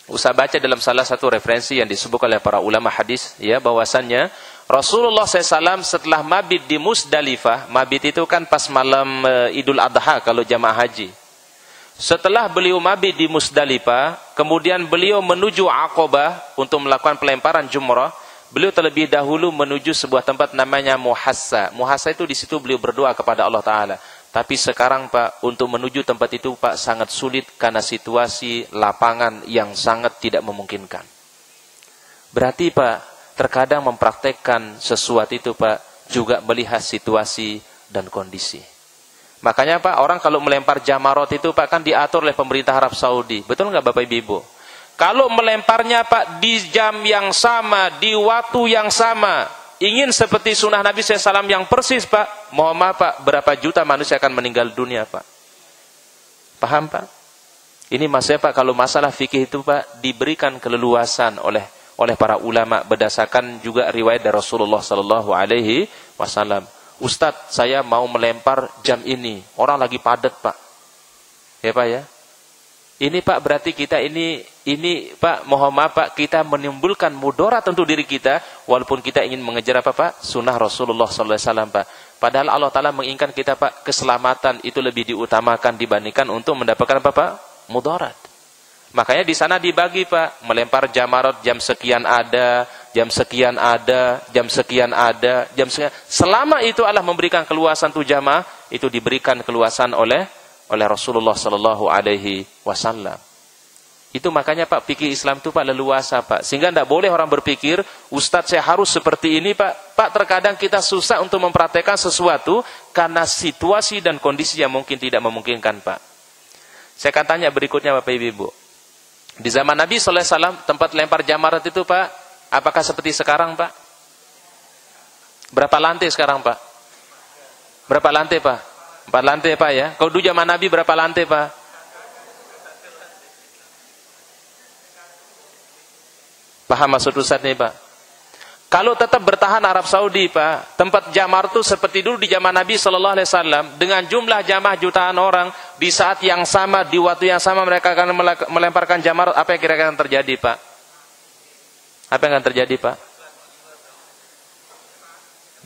Usah baca dalam salah satu referensi yang disebut oleh para ulama hadis, ya, bahwasannya Rasulullah SAW setelah mabit di Musdalifah, mabit itu kan pas malam Idul Adha kalau jamaah haji. Setelah beliau mabit di Musdalifah, kemudian beliau menuju Aqabah untuk melakukan pelemparan jumrah. Beliau terlebih dahulu menuju sebuah tempat namanya Muhassa. Muhassa itu di situ beliau berdoa kepada Allah Ta'ala. Tapi sekarang, Pak, untuk menuju tempat itu, Pak, sangat sulit karena situasi lapangan yang sangat tidak memungkinkan. Berarti, Pak, terkadang mempraktekkan sesuatu itu, Pak, juga melihat situasi dan kondisi. Makanya, Pak, orang kalau melempar jamarot itu, Pak, kan diatur oleh pemerintah Arab Saudi. Betul nggak, Bapak Ibu? Kalau melemparnya, Pak, di jam yang sama, di waktu yang sama, ingin seperti sunnah Nabi SAW yang persis, Pak, mohon maaf, Pak, berapa juta manusia akan meninggal dunia, Pak? Paham, Pak? Ini maksudnya, Pak, kalau masalah fikih itu, Pak, diberikan keleluasan oleh para ulama berdasarkan juga riwayat dari Rasulullah SAW. Ustadz, saya mau melempar jam ini, orang lagi padat, Pak. Ya, Pak, ya? Ini, Pak, berarti kita ini Pak, mohon maaf, Pak, kita menimbulkan mudarat untuk diri kita, walaupun kita ingin mengejar apa, Pak? Sunnah Rasulullah SAW, Pak. Padahal Allah Ta'ala menginginkan kita, Pak, keselamatan itu lebih diutamakan dibandingkan untuk mendapatkan apa, Pak? Mudarat. Makanya di sana dibagi, Pak, melempar jamarat jam sekian ada, jam sekian ada, jam sekian ada, jam sekian. Selama itu Allah memberikan keluasan tuh jamaah, itu diberikan keluasan oleh Rasulullah Sallallahu Alaihi Wasallam. Itu makanya, Pak, fikih Islam itu, Pak, leluasa, Pak. Sehingga tidak boleh orang berpikir, Ustadz saya harus seperti ini, Pak. Pak, terkadang kita susah untuk mempraktekkan sesuatu karena situasi dan kondisi yang mungkin tidak memungkinkan, Pak. Saya akan tanya berikutnya, Bapak Ibu. Di zaman Nabi SAW, tempat lempar jamarat itu, Pak, apakah seperti sekarang, Pak? Berapa lantai sekarang, Pak? Berapa lantai, Pak? 4 lantai, Pak, ya. Kalau dulu zaman Nabi berapa lantai, Pak? Paham maksud Ustaz nih, Pak? Kalau tetap bertahan Arab Saudi, Pak, tempat jamar itu seperti dulu di zaman Nabi SAW, dengan jumlah jamaah jutaan orang, di saat yang sama, di waktu yang sama mereka akan melemparkan jamar, apa yang kira-kira akan terjadi, Pak? Apa yang akan terjadi, Pak?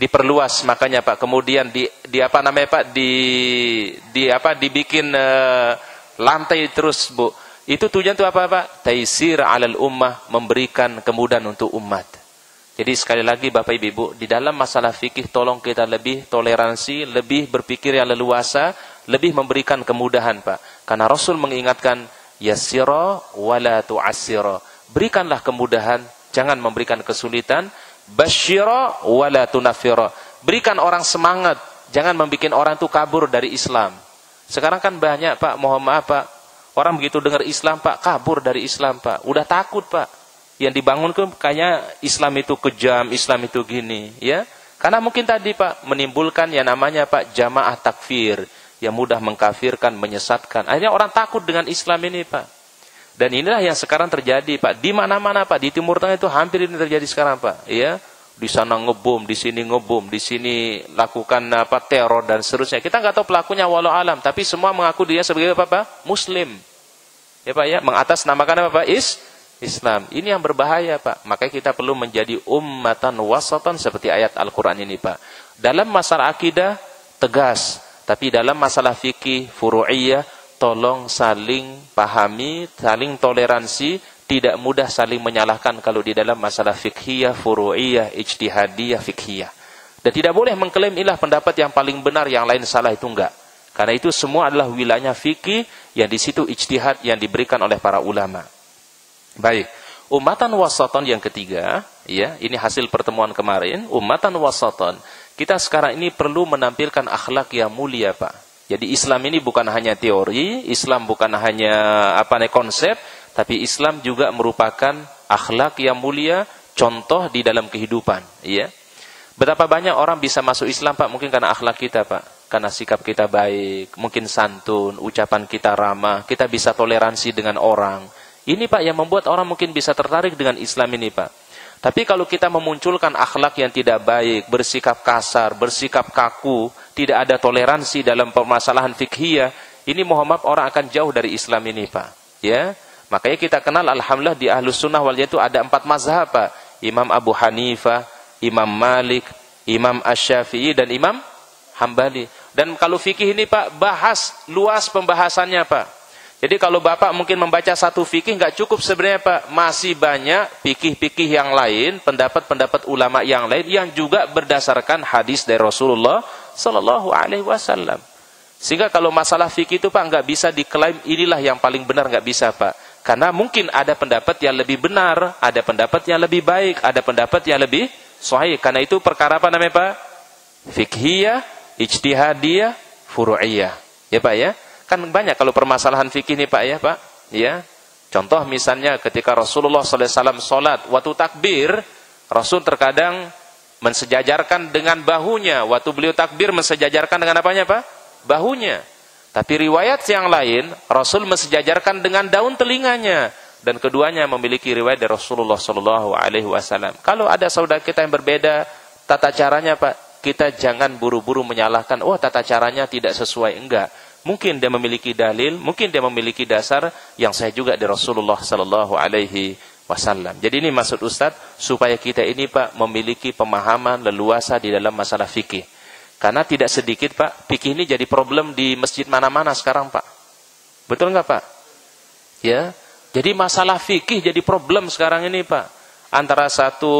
Diperluas, makanya, Pak. Kemudian apa namanya, Pak? Dibikin lantai terus, Bu. Itu tujuan itu apa, Pak? Taisir 'alal ummah, memberikan kemudahan untuk umat. Jadi sekali lagi, Bapak Ibu, di dalam masalah fikih tolong kita lebih toleransi, lebih berpikir yang leluasa, lebih memberikan kemudahan, Pak. Karena Rasul mengingatkan, yassira wala tu'assira. Berikanlah kemudahan, jangan memberikan kesulitan. Basyira wala tunafira. Berikan orang semangat, jangan membuat orang itu kabur dari Islam. Sekarang kan banyak, Pak, mohon maaf, Pak, orang begitu dengar Islam, Pak, kabur dari Islam, Pak. Udah takut, Pak. Yang dibangun kan kayaknya Islam itu kejam, Islam itu gini, ya. Karena mungkin tadi, Pak, menimbulkan yang namanya, Pak, jamaah takfir, yang mudah mengkafirkan, menyesatkan. Akhirnya orang takut dengan Islam ini, Pak. Dan inilah yang sekarang terjadi, Pak. Di mana-mana, Pak, di Timur Tengah itu hampir ini terjadi sekarang, Pak. Ya, di sana ngebom, di sini ngebom, di sini lakukan apa teror dan seterusnya. Kita nggak tahu pelakunya, walau alam, tapi semua mengaku dia sebagai apa, Pak? Muslim. Ya, Pak, ya, mengatasnamakan apa, Pak? Islam. Ini yang berbahaya, Pak. Makanya kita perlu menjadi ummatan wasatan seperti ayat Al-Qur'an ini, Pak. Dalam masalah akidah tegas, tapi dalam masalah fikih furu'iyah tolong saling pahami, saling toleransi, tidak mudah saling menyalahkan kalau di dalam masalah fikhiyah, furu'iyah, ijtihadiyah, fikhiyah. Dan tidak boleh mengklaim inilah pendapat yang paling benar, yang lain salah, itu enggak. Karena itu semua adalah wilayah fikih yang di situ ijtihad yang diberikan oleh para ulama. Baik. Ummatan wasatan yang ketiga, ya, ini hasil pertemuan kemarin, ummatan wasatan. Kita sekarang ini perlu menampilkan akhlak yang mulia, Pak. Jadi Islam ini bukan hanya teori, Islam bukan hanya konsep, tapi Islam juga merupakan akhlak yang mulia, contoh di dalam kehidupan, ya. Betapa banyak orang bisa masuk Islam, Pak, mungkin karena akhlak kita, Pak. Karena sikap kita baik, mungkin santun, ucapan kita ramah, kita bisa toleransi dengan orang. Ini, Pak, yang membuat orang mungkin bisa tertarik dengan Islam ini, Pak. Tapi kalau kita memunculkan akhlak yang tidak baik, bersikap kasar, bersikap kaku, tidak ada toleransi dalam permasalahan fikhiyah, ini mohon maaf orang akan jauh dari Islam ini, Pak. Ya, makanya kita kenal alhamdulillah di Ahlus Sunnah wal Jamaah itu ada 4 mazhab, Pak. Imam Abu Hanifah, Imam Malik, Imam Asy-Syafi'i, dan Imam Hambali. Dan kalau fikih ini, Pak, bahas luas pembahasannya, Pak. Jadi kalau Bapak mungkin membaca satu fikih nggak cukup sebenarnya, Pak. Masih banyak fikih-fikih yang lain, pendapat-pendapat ulama yang lain yang juga berdasarkan hadis dari Rasulullah Sallallahu Alaihi Wasallam. Sehingga kalau masalah fikih itu, Pak, nggak bisa diklaim inilah yang paling benar, nggak bisa, Pak. Karena mungkin ada pendapat yang lebih benar, ada pendapat yang lebih baik, ada pendapat yang lebih sahih. Karena itu perkara apa namanya, Pak? Fikhiyah, ijtihadiyah, furu'iyah. Ya, Pak, ya? Kan banyak kalau permasalahan fikih nih, Pak, ya, Pak. Ya. Contoh misalnya ketika Rasulullah SAW sholat, waktu takbir, Rasul terkadang mensejajarkan dengan bahunya. Waktu beliau takbir mensejajarkan dengan apanya, Pak? Bahunya. Tapi riwayat yang lain, Rasul mensejajarkan dengan daun telinganya. Dan keduanya memiliki riwayat dari Rasulullah SAW. Kalau ada saudara kita yang berbeda tata caranya, Pak, kita jangan buru-buru menyalahkan, oh tata caranya tidak sesuai. Enggak. Mungkin dia memiliki dalil, mungkin dia memiliki dasar yang saya juga dari Rasulullah Sallallahu Alaihi Wasallam. Jadi ini maksud Ustaz, supaya kita ini, Pak, memiliki pemahaman leluasa di dalam masalah fikih. Karena tidak sedikit, Pak, fikih ini jadi problem di masjid mana-mana sekarang, Pak. Betul nggak, Pak? Ya, jadi masalah fikih jadi problem sekarang ini, Pak. Antara satu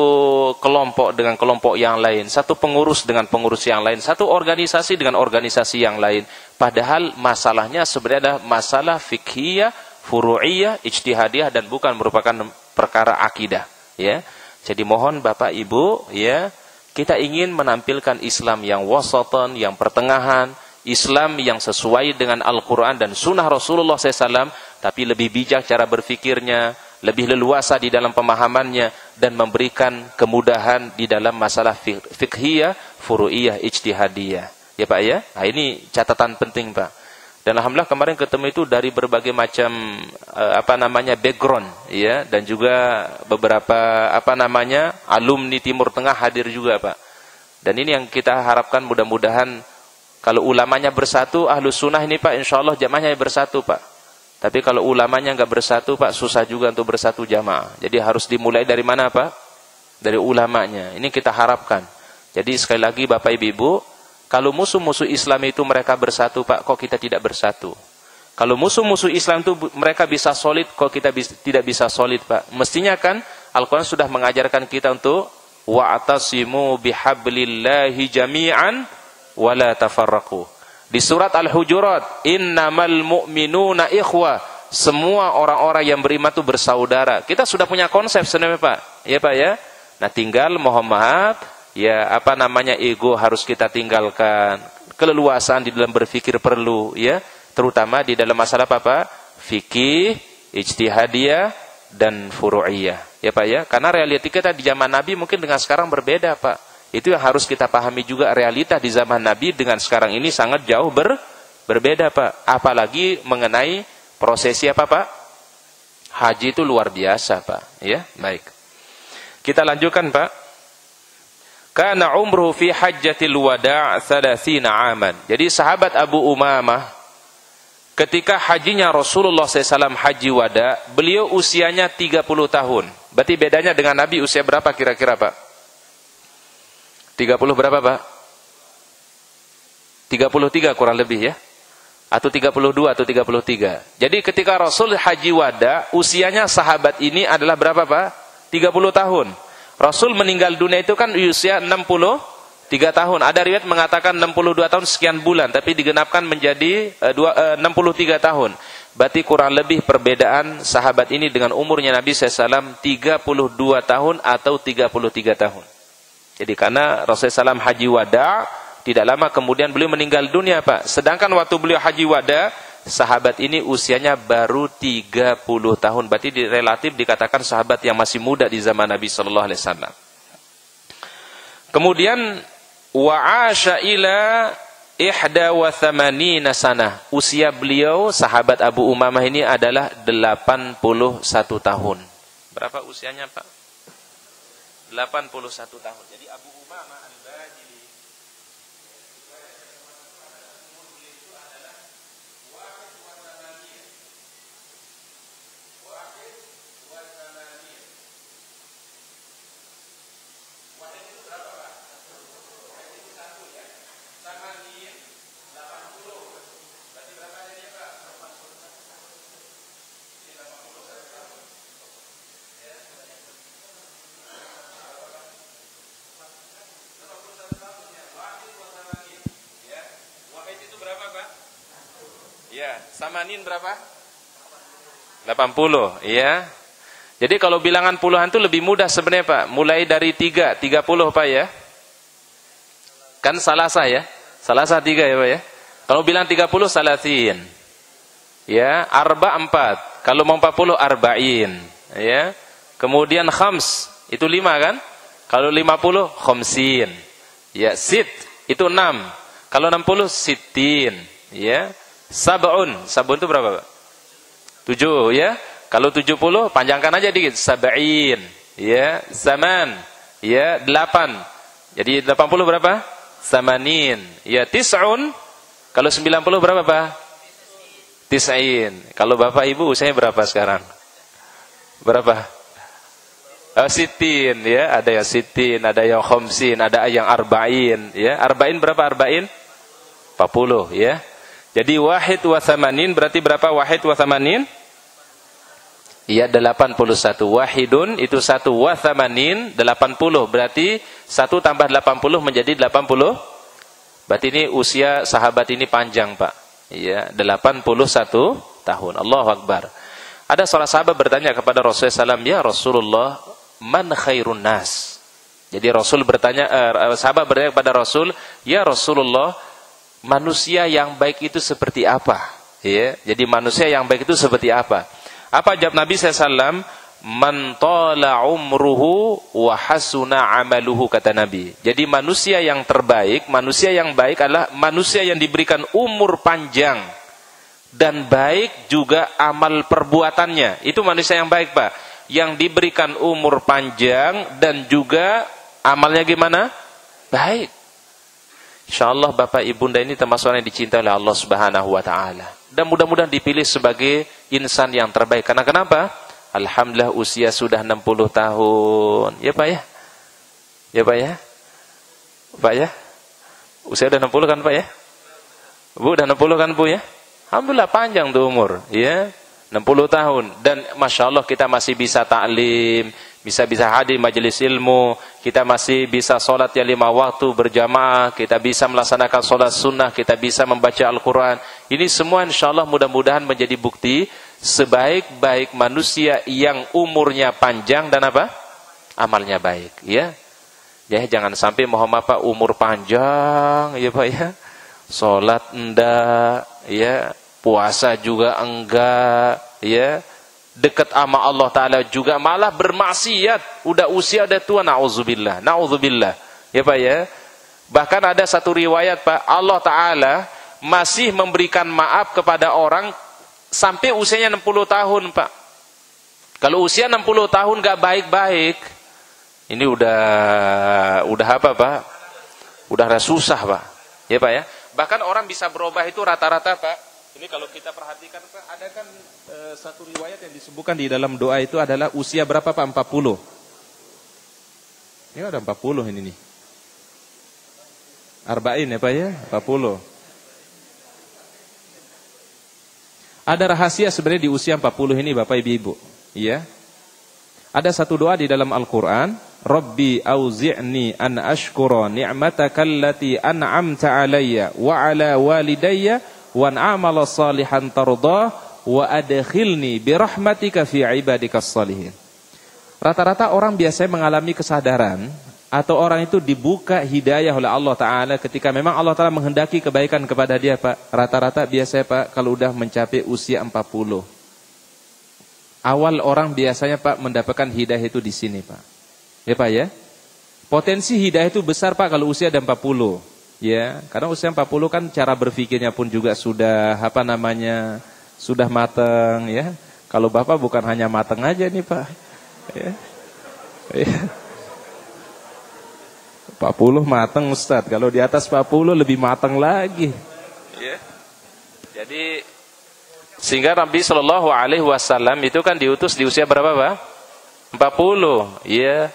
kelompok dengan kelompok yang lain, satu pengurus dengan pengurus yang lain, satu organisasi dengan organisasi yang lain. Padahal masalahnya sebenarnya adalah masalah fikhiyah, furu'iyah, ijtihadiyah, dan bukan merupakan perkara akidah. Ya, jadi mohon Bapak Ibu, ya, kita ingin menampilkan Islam yang wasatan, yang pertengahan, Islam yang sesuai dengan Al-Quran dan Sunnah Rasulullah SAW, tapi lebih bijak cara berfikirnya, lebih leluasa di dalam pemahamannya, dan memberikan kemudahan di dalam masalah fikhiyah, furu'iyah, ijtihadiyah. Ya, Pak, ya. Nah, ini catatan penting, Pak. Dan alhamdulillah kemarin ketemu itu dari berbagai macam background, ya, dan juga beberapa alumni Timur Tengah hadir juga, Pak. Dan ini yang kita harapkan, mudah-mudahan kalau ulamanya bersatu, Ahlus Sunnah ini, Pak, insyaallah jamaahnya bersatu, Pak. Tapi kalau ulamanya nggak bersatu, Pak, susah juga untuk bersatu jamaah. Jadi harus dimulai dari mana, Pak? Dari ulamanya. Ini kita harapkan. Jadi sekali lagi Bapak Ibu, kalau musuh-musuh Islam itu mereka bersatu, Pak, kok kita tidak bersatu? Kalau musuh-musuh Islam itu mereka bisa solid, kok kita tidak bisa solid, Pak? Mestinya kan Al-Quran sudah mengajarkan kita untuk wa'tasimu bihablillahi jami'an wa la tafarraqu. Di surat Al-Hujurat, innamal mu'minuna ikhwah. Semua orang-orang yang beriman itu bersaudara. Kita sudah punya konsep sebenarnya, Pak. Ya, Pak, ya. Nah, tinggal mohon maaf, ya, ego harus kita tinggalkan. Keleluasaan di dalam berfikir perlu, ya. Terutama di dalam masalah apa? Fikih, ijtihadiyah, dan furu'iyah. Ya, Pak, ya. Karena realita kita di zaman Nabi mungkin dengan sekarang berbeda, Pak. Itu yang harus kita pahami juga, realita di zaman Nabi dengan sekarang ini sangat jauh berbeda, Pak. Apalagi mengenai prosesi apa, Pak? Haji itu luar biasa, Pak. Ya, baik. Kita lanjutkan, Pak. Kana umruhu fi hajjatil wada' 30 aman. Jadi sahabat Abu Umamah ketika hajinya Rasulullah SAW haji wada, beliau usianya 30 tahun. Berarti bedanya dengan Nabi usia berapa kira-kira, Pak? 30 berapa, Pak? 33 kurang lebih, ya. Atau 32 atau 33. Jadi ketika Rasul haji wada, usianya sahabat ini adalah berapa, Pak? 30 tahun. Rasul meninggal dunia itu kan usia 63 tahun. Ada riwayat mengatakan 62 tahun sekian bulan, tapi digenapkan menjadi 63 tahun. berarti kurang lebih perbedaan sahabat ini dengan umurnya Nabi SAW 32 tahun atau 33 tahun. Jadi karena Rasulullah SAW haji wada, tidak lama kemudian beliau meninggal dunia, Pak. Sedangkan waktu beliau haji wada, sahabat ini usianya baru 30 tahun. Berarti relatif dikatakan sahabat yang masih muda di zaman Nabi SAW. Kemudian wa'asha ila 81 sanah. Usia beliau sahabat Abu Umamah ini adalah 81 tahun. Berapa usianya, Pak? 81 tahun. Jadi Abu Umamah Al-Bahili itu adalah wahid wa tamanin. Wahid wa tamanin. Wahid itu berapa, Pak? Wahid itu 1 ya. Tamanin 80. Berarti berapa jadinya, Pak? Ini 81 tahun. Ya. Ya, samanin berapa? 80, ya. Jadi kalau bilangan puluhan itu lebih mudah sebenarnya, Pak. Mulai dari 30, Pak ya. Kan salasa ya. Salasa 3 ya, Pak ya. Kalau bilang 30 salatin. Ya, arba 4. Kalau mau 40 arba'in, ya. Kemudian khams, itu 5 kan? Kalau 50 khamsin. Ya, sit itu 6. Kalau 60 sittin, ya. Sab'un itu berapa, Pak? 7 ya. Kalau 70 panjangkan aja dikit, sab'in, ya. Zaman, ya, 8. Jadi 80 berapa? Samanin. Ya, tis'un. Kalau 90 berapa, Pak? Tis'in. Kalau Bapak Ibu usianya berapa sekarang? Berapa? Sittin, ya. Ada yang sittin, ada yang khamsin, ada yang arba'in, ya. Arba'in berapa arba'in? 40, ya. Jadi wahid wa thamanin berarti berapa wahid wa thamanin? Iya 81. Wahidun itu 1 wa thamanin 80. Berarti 1 tambah 80 menjadi 80. Berarti ini usia sahabat ini panjang, Pak. Iya 81 tahun. Allahu Akbar. Ada seorang sahabat bertanya kepada Rasulullah SAW, ya Rasulullah, man khairun nas? Jadi Rasul bertanya, sahabat bertanya kepada Rasul, ya Rasulullah, manusia yang baik itu seperti apa? Ya, jadi manusia yang baik itu seperti apa? Apa jawab Nabi SAW? Man tala umruhu wa hasuna amaluhu, kata Nabi. Jadi manusia yang terbaik, manusia yang baik adalah manusia yang diberikan umur panjang dan baik juga amal perbuatannya. Itu manusia yang baik, Pak. Yang diberikan umur panjang dan juga amalnya gimana? Baik. InsyaAllah Bapak Ibunda ini termasuk orang yang dicintai oleh Allah Subhanahu wa ta'ala. Dan mudah-mudahan dipilih sebagai insan yang terbaik. Karena kenapa? Alhamdulillah usia sudah 60 tahun. Ya Pak ya? Ya Pak ya? Pak ya? Usia udah 60 kan Pak ya? Bu udah 60 kan Bu ya? Alhamdulillah panjang tuh umur. Ya, 60 tahun. Dan Masya Allah kita masih bisa ta'lim, bisa hadir majelis ilmu, kita masih bisa sholat ya 5 waktu berjamaah, kita bisa melaksanakan sholat sunnah, kita bisa membaca Al-Quran. Ini semua insya Allah mudah-mudahan menjadi bukti sebaik-baik manusia yang umurnya panjang dan apa? Amalnya baik. Ya, ya jangan sampai mohon maaf Pak, umur panjang ya Pak ya, sholat enggak, ya puasa juga enggak, ya dekat sama Allah Ta'ala juga malah bermaksiat, udah usia udah tua, na'udzubillah ya Pak ya. Bahkan ada satu riwayat Pak, Allah Ta'ala masih memberikan maaf kepada orang sampai usianya 60 tahun Pak. Kalau usia 60 tahun gak baik-baik, ini udah apa Pak? Udah susah Pak, ya Pak ya. Bahkan orang bisa berubah itu rata-rata Pak. Ini kalau kita perhatikan Pak, ada kan satu riwayat yang disebutkan di dalam doa itu adalah usia berapa Pak? 40. Ini ada 40 ini nih. Arba'in ya Pak ya? 40. Ada rahasia sebenarnya di usia 40 ini Bapak Ibu. Iya. Ada satu doa di dalam Al-Quran. Rabbi auzi'ni an ashkura ni'mataka allati an'amta alayya wa ala walidayya wa na'amala salihan tardah wa adkhilni bi rahmatika fi ibadikas shalihin. Rata-rata orang biasanya mengalami kesadaran atau orang itu dibuka hidayah oleh Allah Ta'ala ketika memang Allah Ta'ala menghendaki kebaikan kepada dia, Pak. Rata-rata biasanya, Pak, kalau udah mencapai usia 40. Awal orang biasanya, Pak, mendapatkan hidayah itu di sini, Pak. Ya, Pak, ya. Potensi hidayah itu besar, Pak, kalau usia ada 40. Ya, karena usia 40 kan cara berpikirnya pun juga sudah sudah matang, ya. Kalau Bapak bukan hanya matang aja nih, Pak. Ya. Ya. 40 matang, Ustaz. Kalau di atas 40 lebih matang lagi. Ya. Jadi sehingga Nabi Shallallahu alaihi wasallam itu kan diutus di usia berapa, Pak? 40, ya.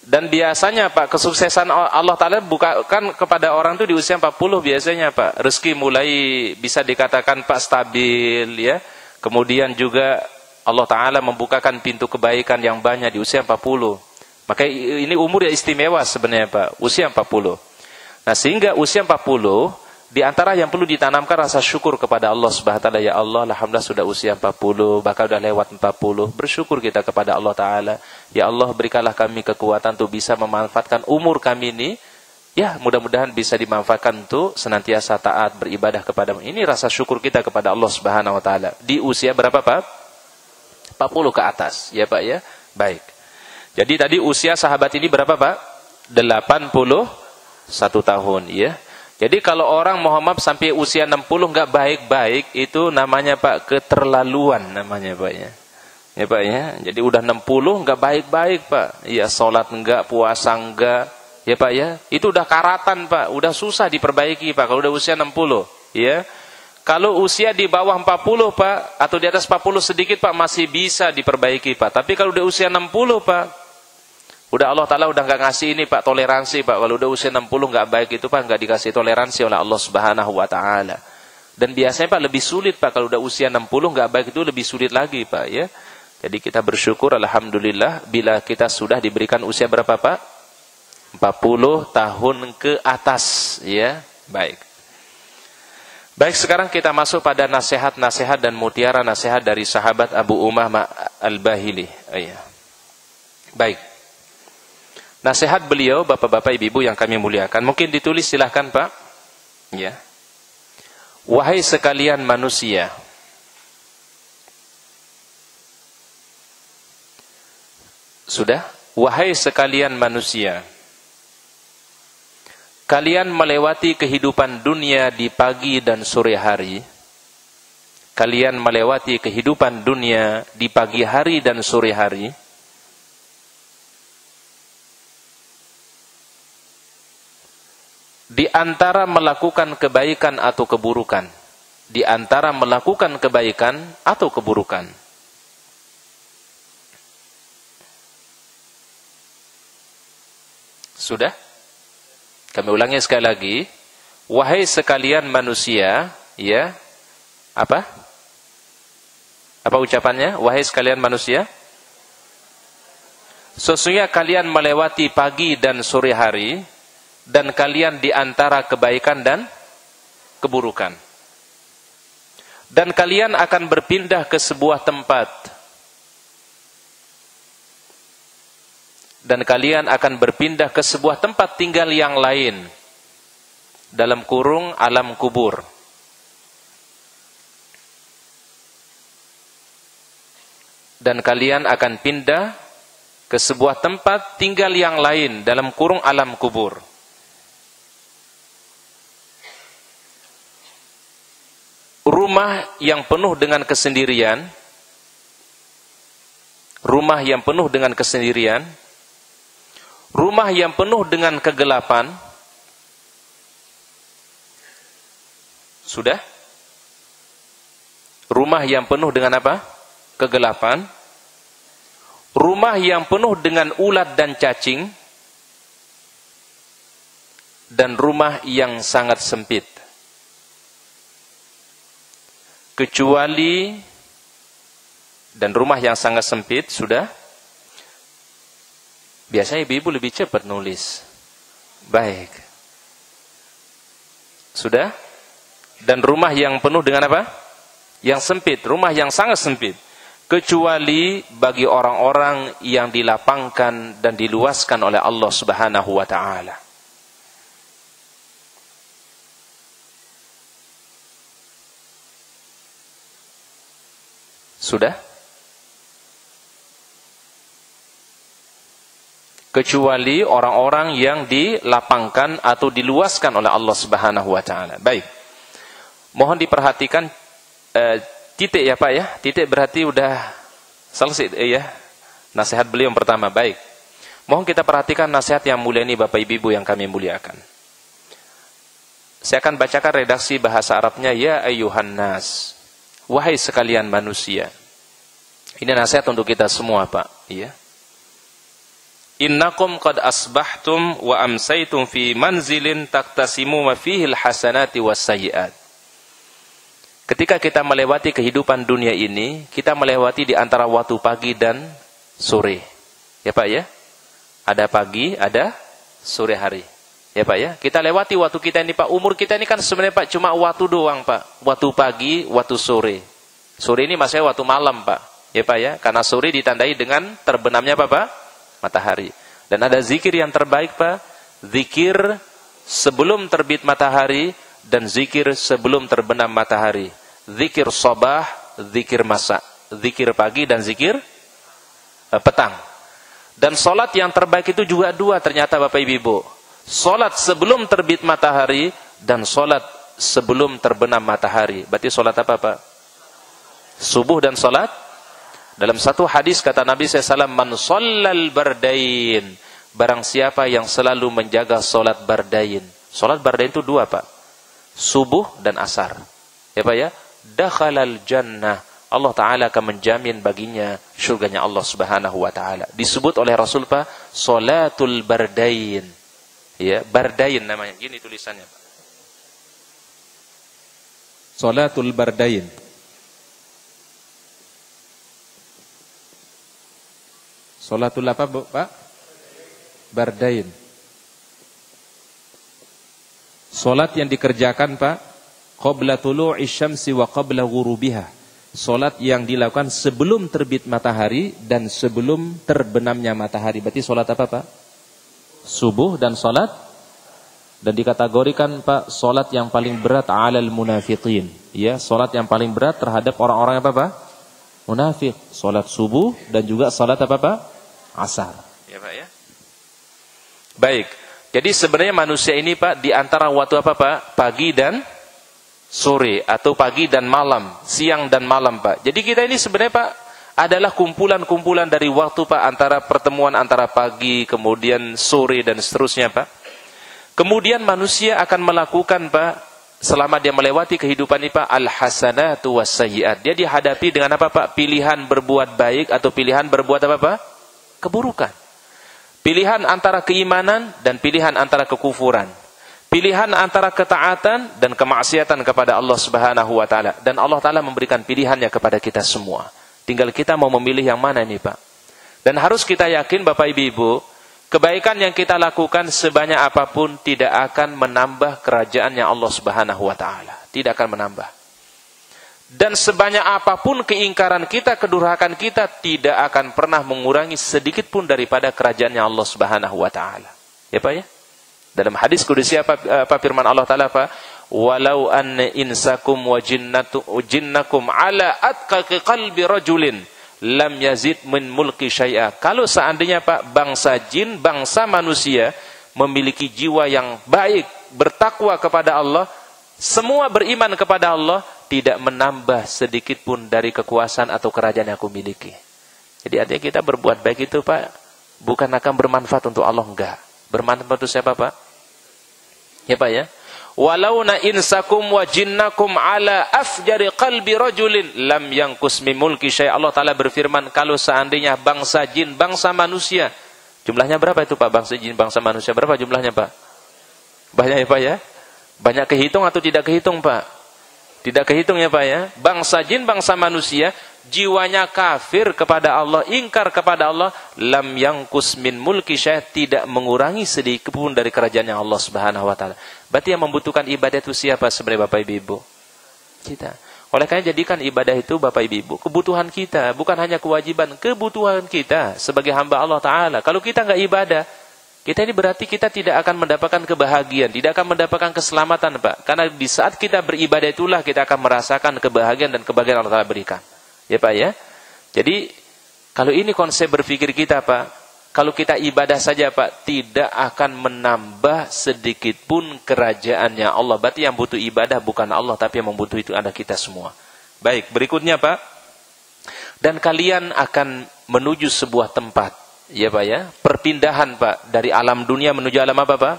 Dan biasanya, Pak, kesuksesan Allah Ta'ala bukakan kepada orang itu di usia 40 biasanya, Pak. Rezeki mulai bisa dikatakan, Pak, stabil, ya. Kemudian juga Allah Ta'ala membukakan pintu kebaikan yang banyak di usia 40. Maka ini umur yang istimewa sebenarnya, Pak. Usia 40. Nah, sehingga usia 40, di antara yang perlu ditanamkan rasa syukur kepada Allah Subhanahu wa taala. Ya Allah, alhamdulillah sudah usia 40, bahkan sudah lewat 40. Bersyukur kita kepada Allah Ta'ala. Ya Allah, berikanlah kami kekuatan untuk bisa memanfaatkan umur kami ini. Ya, mudah-mudahan bisa dimanfaatkan untuk senantiasa taat beribadah kepadamu. Ini rasa syukur kita kepada Allah Subhanahu wa taala. Di usia berapa, Pak? 40 ke atas. Ya, Pak, ya. Baik. Jadi tadi usia sahabat ini berapa, Pak? 81 tahun, ya. Jadi kalau orang Muhammad sampai usia 60 enggak baik-baik, itu namanya, Pak, keterlaluan namanya, Pak, ya. Ya, Pak, ya. Jadi udah 60 enggak baik-baik, Pak. Ya, salat enggak, puasa enggak. Ya, Pak, ya. Itu udah karatan, Pak. Udah susah diperbaiki, Pak, kalau udah usia 60, ya. Kalau usia di bawah 40, Pak, atau di atas 40 sedikit, Pak, masih bisa diperbaiki, Pak. Tapi kalau udah usia 60, Pak, udah Allah Ta'ala udah nggak ngasih ini, Pak, toleransi, Pak. Kalau udah usia 60 nggak baik itu, Pak, nggak dikasih toleransi oleh Allah Subhanahu wa taala. Dan biasanya, Pak, lebih sulit, Pak, kalau udah usia 60 nggak baik itu lebih sulit lagi, Pak, ya. Jadi kita bersyukur alhamdulillah bila kita sudah diberikan usia berapa, Pak? 40 tahun ke atas, ya. Baik. Baik, sekarang kita masuk pada nasihat-nasihat dan mutiara nasihat dari sahabat Abu Umamah Al-Bahili. Iya. Baik. Nasihat beliau, bapak-bapak, ibu-ibu yang kami muliakan. Mungkin ditulis, silahkan, Pak. Ya. Wahai sekalian manusia. Sudah? Wahai sekalian manusia. Kalian melewati kehidupan dunia di pagi dan sore hari. Kalian melewati kehidupan dunia di pagi hari dan sore hari. Di antara melakukan kebaikan atau keburukan. Di antara melakukan kebaikan atau keburukan. Sudah? Kami ulangi sekali lagi. Wahai sekalian manusia, ya. Apa? Apa ucapannya? Wahai sekalian manusia. Sesungguhnya kalian melewati pagi dan sore hari, dan kalian di antara kebaikan dan keburukan. Dan kalian akan berpindah ke sebuah tempat. Dan kalian akan berpindah ke sebuah tempat tinggal yang lain. Dalam kurung alam kubur. Dan kalian akan pindah ke sebuah tempat tinggal yang lain. Dalam kurung alam kubur. Rumah yang penuh dengan kesendirian. Rumah yang penuh dengan kesendirian. Rumah yang penuh dengan kegelapan. Sudah? Rumah yang penuh dengan apa? Kegelapan. Rumah yang penuh dengan ulat dan cacing. Dan rumah yang sangat sempit. Kecuali, dan rumah yang sangat sempit, sudah? Biasanya ibu-ibu lebih cepat nulis. Baik. Sudah? Dan rumah yang penuh dengan apa? yang sempit, rumah yang sangat sempit, kecuali bagi orang-orang yang dilapangkan dan diluaskan oleh Allah Subhanahu wa taala. Sudah? Kecuali orang-orang yang dilapangkan atau diluaskan oleh Allah Subhanahu wa taala. Baik. Mohon diperhatikan titik ya Pak ya. Titik berarti udah selesai ya. Nasihat beliau yang pertama. Baik. Mohon kita perhatikan nasihat yang mulia ini Bapak Ibu yang kami muliakan. Saya akan bacakan redaksi bahasa Arabnya. Ya ayyuhan nas. Wahai sekalian manusia. Ini nasihat untuk kita semua Pak. Ya. Innakum qad asbahtum wa amsaytum fi manzilin taqtasimu ma fihi al-hasanati was-sayyi'at. Ketika kita melewati kehidupan dunia ini, kita melewati di antara waktu pagi dan sore. Ya Pak ya? Ada pagi, ada sore hari. Ya Pak ya? Kita lewati waktu kita ini Pak. Umur kita ini kan sebenarnya Pak cuma waktu doang Pak. Waktu pagi, waktu sore. Sore ini maksudnya waktu malam Pak. Ya Pak ya? Karena sore ditandai dengan terbenamnya apa Pak? Matahari. Dan ada zikir yang terbaik Pak. Zikir sebelum terbit matahari dan zikir sebelum terbenam matahari. Zikir sabah, zikir masa. Zikir pagi dan zikir petang. Dan solat yang terbaik itu juga dua ternyata Bapak Ibu. Solat sebelum terbit matahari dan solat sebelum terbenam matahari. Berarti solat apa Pak? Subuh dan solat. Dalam satu hadis kata Nabi SAW, Man shallal bardain. Barang siapa yang selalu menjaga solat bardain. Solat bardain itu dua Pak. Subuh dan asar. Ya Pak ya? Dakhalal jannah. Allah Ta'ala akan menjamin baginya syurganya Allah Subhanahu wa Ta'ala. Disebut oleh Rasul Pak, Salatul Bardain. Ya, Bardain namanya. Gini tulisannya Pak. Salatul Bardain. Salatul apa Pak? Bardain. Salat yang dikerjakan Pak, qabla tulu'i syamsi wa qabla ghurubiha. Salat yang dilakukan sebelum terbit matahari dan sebelum terbenamnya matahari. Berarti salat apa Pak? Subuh dan salat. Dan dikategorikan Pak, salat yang paling berat 'alal munafiqin. Ya, salat yang paling berat terhadap orang-orang apa Pak? Munafik. Salat subuh dan juga salat apa Pak? Asar. Ya Pak ya. Baik. Jadi sebenarnya manusia ini Pak di antara waktu apa Pak? Pagi dan sore atau pagi dan malam, siang dan malam Pak. Jadi kita ini sebenarnya Pak adalah kumpulan-kumpulan dari waktu Pak antara pertemuan antara pagi kemudian sore dan seterusnya Pak. Kemudian manusia akan melakukan Pak selama dia melewati kehidupan ini Pak al-hasanatu was-sayyi'at. Dia dihadapi dengan apa Pak? Pilihan berbuat baik atau pilihan berbuat apa Pak? Keburukan. Pilihan antara keimanan dan pilihan antara kekufuran. Pilihan antara ketaatan dan kemaksiatan kepada Allah Subhanahu wa Ta'ala. Dan Allah Ta'ala memberikan pilihannya kepada kita semua. Tinggal kita mau memilih yang mana ini Pak. Dan harus kita yakin Bapak Ibu, kebaikan yang kita lakukan sebanyak apapun tidak akan menambah kerajaannya Allah Subhanahu wa Ta'ala. Tidak akan menambah. Dan sebanyak apapun keingkaran kita, kedurhakaan kita tidak akan pernah mengurangi sedikit pun daripada kerajaannya Allah Subhanahu wa Ta'ala. Ya Pak ya? Dalam hadis qudsi apa firman Allah Ta'ala Pak? Walau anna insakum wa jinnakum ala atqaqi qalbi rajulin lam yazid min mulki syai'a. Kalau seandainya Pak bangsa jin, bangsa manusia memiliki jiwa yang baik, bertakwa kepada Allah, semua beriman kepada Allah, tidak menambah sedikit pun dari kekuasaan atau kerajaan yang aku miliki. Jadi artinya kita berbuat baik itu Pak, bukan akan bermanfaat untuk Allah, enggak. Bermanfaat untuk siapa Pak? Ya Pak ya. Walau na insakum wa jinnakum ala afjari qalbi rajulin lam yanqus min mulki syai'. Allah Ta'ala berfirman, kalau seandainya bangsa jin, bangsa manusia, jumlahnya berapa itu Pak? Bangsa jin, bangsa manusia berapa jumlahnya Pak? Banyak ya Pak ya? Banyak kehitung atau tidak kehitung Pak? Tidak kehitung ya Pak ya. Bangsa jin, bangsa manusia, jiwanya kafir kepada Allah, ingkar kepada Allah, lam yangkus min mulki syai', tidak mengurangi sedikit pun dari kerajaan yang Allah Subhanahu wa Ta'ala. Berarti yang membutuhkan ibadah itu siapa sebenarnya Bapak Ibu? Kita. Oleh karena jadikan ibadah itu Bapak Ibu kebutuhan kita, bukan hanya kewajiban, kebutuhan kita sebagai hamba Allah Ta'ala. Kalau kita nggak ibadah, kita ini berarti kita tidak akan mendapatkan kebahagiaan, tidak akan mendapatkan keselamatan, Pak. Karena di saat kita beribadah itulah kita akan merasakan kebahagiaan dan kebahagiaan Allah Ta'ala berikan. Ya Pak ya. Jadi kalau ini konsep berpikir kita, Pak, kalau kita ibadah saja, Pak, tidak akan menambah sedikit pun kerajaannya Allah. Berarti yang butuh ibadah bukan Allah, tapi yang membutuh itu ada kita semua. Baik, berikutnya, Pak. Dan kalian akan menuju sebuah tempat. Ya, Pak ya. Perpindahan, Pak, dari alam dunia menuju alam apa, Pak?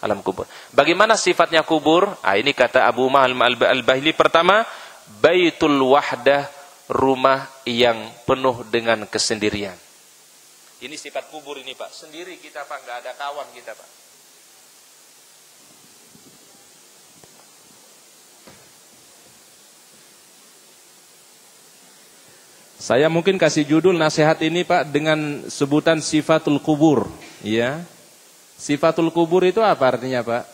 Alam kubur. Bagaimana sifatnya kubur? Ini kata Abu Umamah Al-Bahili. Pertama, Baitul Wahdah, rumah yang penuh dengan kesendirian. Ini sifat kubur ini, Pak. Sendiri kita, Pak. Nggak ada kawan kita, Pak. Saya mungkin kasih judul nasihat ini, Pak, dengan sebutan sifatul kubur. Ya. Sifatul kubur itu apa artinya, Pak?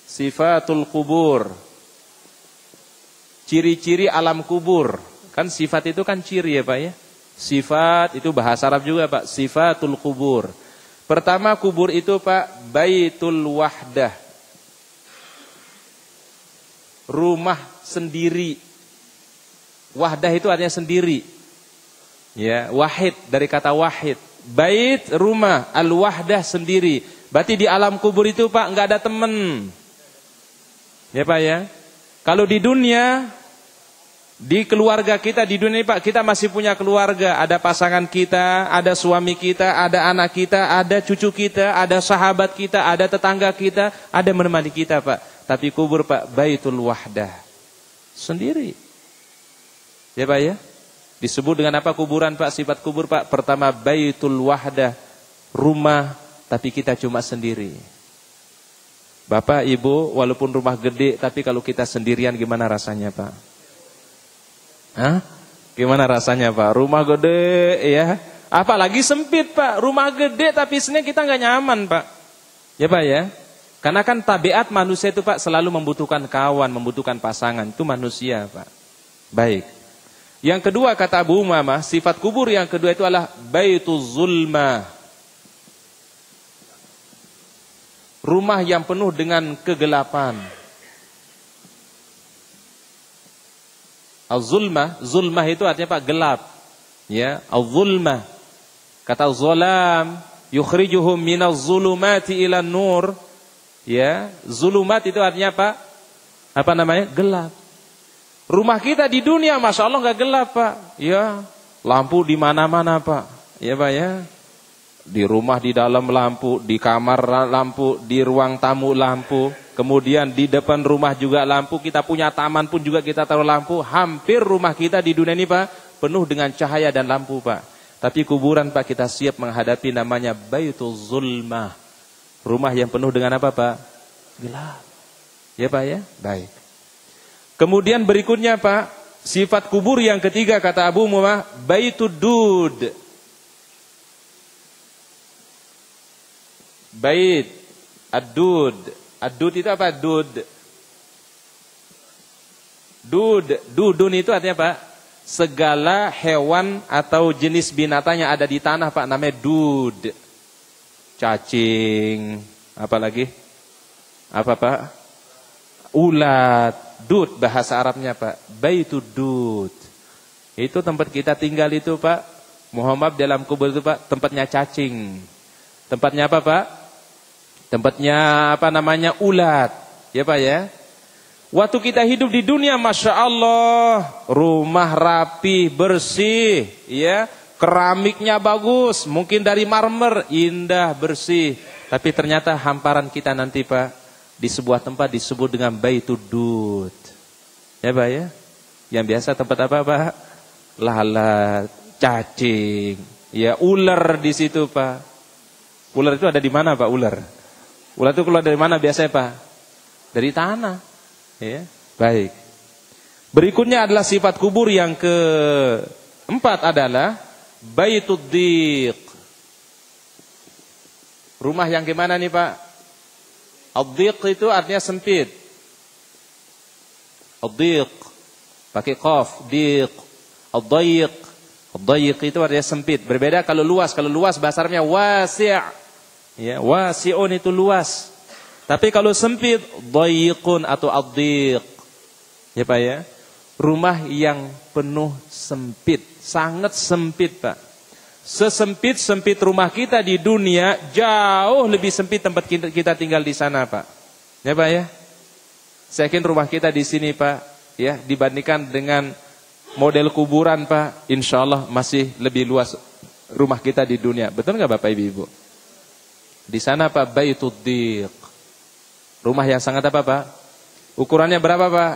Sifatul kubur. Ciri-ciri alam kubur. Kan sifat itu kan ciri ya, Pak ya. Sifat itu bahasa Arab juga, Pak. Sifatul kubur. Pertama kubur itu, Pak, Baitul Wahdah. Rumah sendiri. Wahdah itu artinya sendiri. Ya, wahid dari kata wahid. Bait rumah, al-wahdah sendiri. Berarti di alam kubur itu, Pak, enggak ada teman. Ya, Pak ya. Kalau di dunia, di keluarga kita di dunia ini, Pak, kita masih punya keluarga, ada pasangan kita, ada suami kita, ada anak kita, ada cucu kita, ada sahabat kita, ada tetangga kita, ada menemani kita, Pak. Tapi kubur, Pak, Baitul Wahdah. Sendiri. Ya, Pak ya. Disebut dengan apa kuburan, Pak? Sifat kubur, Pak. Pertama, Baitul Wahdah. Rumah, tapi kita cuma sendiri. Bapak, Ibu, walaupun rumah gede, tapi kalau kita sendirian gimana rasanya, Pak? Hah? Gimana rasanya, Pak? Rumah gede ya. Apalagi sempit, Pak. Rumah gede tapi sebenarnya kita nggak nyaman, Pak. Ya, Pak ya. Karena kan tabiat manusia itu, Pak, selalu membutuhkan kawan, membutuhkan pasangan. Itu manusia, Pak. Baik. Yang kedua kata Abu Umamah, sifat kubur yang kedua itu adalah Baituz Zulmah. Rumah yang penuh dengan kegelapan. Az-zulmah, zulmah itu artinya, Pak, gelap. Ya, az-zulmah. Kata zulam, yukhrijuhum minaz zulumati ila nur. Ya, zulumat itu artinya, Pak, apa namanya? Gelap. Rumah kita di dunia, Masya Allah, nggak gelap, Pak. Ya, lampu di mana-mana, Pak. Ya, Pak ya. Di rumah di dalam lampu, di kamar lampu, di ruang tamu lampu. Kemudian di depan rumah juga lampu, kita punya taman pun juga kita taruh lampu. Hampir rumah kita di dunia ini, Pak, penuh dengan cahaya dan lampu, Pak. Tapi kuburan, Pak, kita siap menghadapi namanya Baitul Zulmah. Rumah yang penuh dengan apa, Pak? Gelap. Ya, Pak ya? Baik. Kemudian berikutnya, Pak, sifat kubur yang ketiga kata Abu Umamah, Baitud Dud. Bait ad-dud. Ad-dud itu apa? Dud. Dudun itu artinya, Pak, segala hewan atau jenis binatang yang ada di tanah, Pak, namanya dud. Cacing, apa lagi? Apa, Pak? Ulat. Dud bahasa Arabnya, Pak. Baitud dud. Itu tempat kita tinggal itu, Pak. Muhammad dalam kubur itu, Pak, tempatnya cacing. Tempatnya apa, Pak? Tempatnya apa namanya? Ulat. Ya, Pak ya. Waktu kita hidup di dunia, Masya Allah, rumah rapi, bersih, ya, keramiknya bagus, mungkin dari marmer, indah, bersih. Tapi ternyata hamparan kita nanti, Pak, di sebuah tempat disebut dengan Baitud Dud. Ya, Pak ya. Yang biasa tempat apa, Pak? Lalat, cacing, ya, ular di situ, Pak. Ular itu ada di mana, Pak? Ular itu keluar dari mana biasanya, Pak? Dari tanah. Ya, baik. Berikutnya adalah sifat kubur yang keempat adalah Baitud Diq. Rumah yang gimana nih, Pak? Ad-Diq itu artinya sempit. Ad-Diq. Pakai qaf, diq. Ad-dayiq. Ad-dayiq itu artinya sempit. Berbeda kalau luas. Kalau luas bahasa Arabnya wasi'. Ya, wasi'un itu luas. Tapi kalau sempit, dayiqun atau ad-diq. Ya Pak ya. Rumah yang penuh sempit, sangat sempit Pak. Sesempit-sempit rumah kita di dunia, jauh lebih sempit tempat kita tinggal di sana Pak. Ya Pak ya. Saya yakin rumah kita di sini Pak, ya, dibandingkan dengan model kuburan Pak, insya Allah masih lebih luas rumah kita di dunia. Betul nggak Bapak Ibu? Di sana Pak, Baitud Diq. Rumah yang sangat apa Pak? Ukurannya berapa Pak?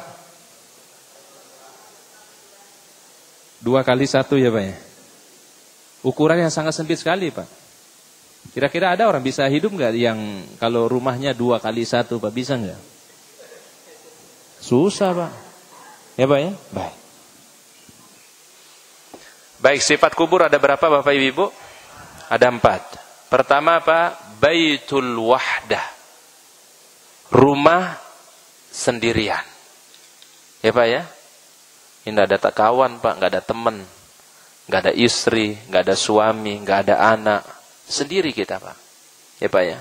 2x1 ya Pak ya. Ukuran yang sangat sempit sekali Pak. Kira-kira ada orang bisa hidup nggak yang kalau rumahnya 2x1 Pak, bisa nggak? Susah Pak. Ya Pak ya. Baik. Baik, sifat kubur ada berapa Bapak Ibu? Ada 4. Pertama Pak, Baitul Wahdah. Rumah sendirian. Ya Pak ya. Ini nggak ada kawan Pak, nggak ada teman, nggak ada istri, nggak ada suami, nggak ada anak, sendiri kita Pak, ya Pak ya.